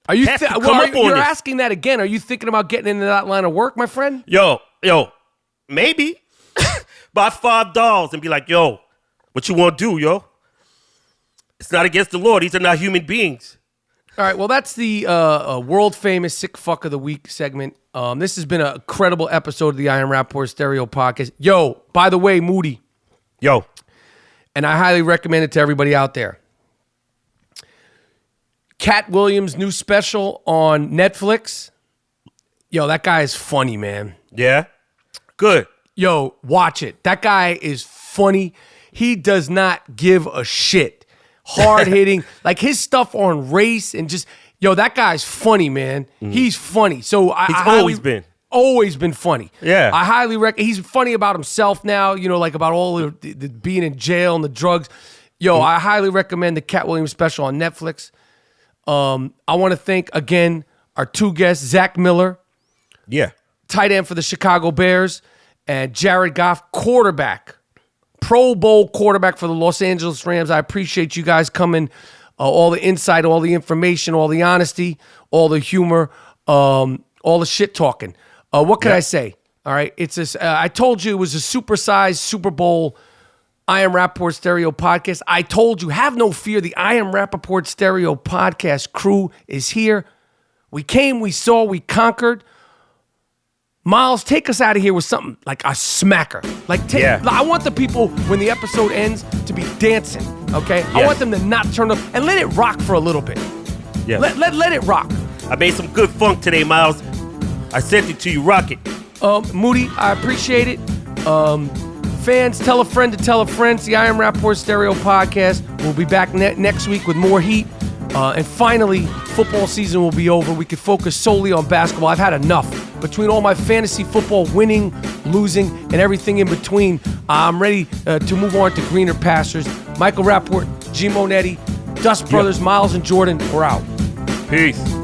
Are you you're asking that again. Are you thinking about getting into that line of work, my friend? Yo, maybe. Buy 5 dolls and be like, yo, what you want to do, yo? It's not against the law. These are not human beings. All right, well, that's the world-famous Sick Fuck of the Week segment. This has been an incredible episode of the I Am Rapaport Stereo Podcast. Yo, by the way, Moody. Yo. And I highly recommend it to everybody out there. Cat Williams' new special on Netflix. Yo, that guy is funny, man. Yeah? Good. Yo, watch it. That guy is funny. He does not give a shit. Hard-hitting. Like, his stuff on race and just... Yo, that guy's funny, man. He's funny. So He's always been funny. Yeah. I highly recommend. He's funny about himself now, like about all the being in jail and the drugs. Yo, I highly recommend the Cat Williams special on Netflix. I want to thank, again, our 2 guests, Zack Miller. Yeah. Tight end for the Chicago Bears, and Jared Goff, quarterback. Pro Bowl quarterback for the Los Angeles Rams. I appreciate you guys coming. All the insight, all the information, all the honesty, all the humor, all the shit talking. What can I say? All right, I told you it was a supersized Super Bowl I Am Rapaport Stereo Podcast. I told you, have no fear. The I Am Rapaport Stereo Podcast crew is here. We came, we saw, we conquered. Miles, take us out of here with something like a smacker. I want the people, when the episode ends, to be dancing, okay? Yes. I want them to not turn up and let it rock for a little bit. Yeah. Let it rock. I made some good funk today, Miles. I sent it to you. Rock it. Moody, I appreciate it. Fans, tell a friend to tell a friend. It's the I Am Rapaport Stereo Podcast. We'll be back next week with more heat. And finally, football season will be over. We can focus solely on basketball. I've had enough. Between all my fantasy football winning, losing, and everything in between, I'm ready to move on to greener pastures. Michael Rapaport, GMoody, Dust Brothers, Miles and Jordan, we're out. Peace.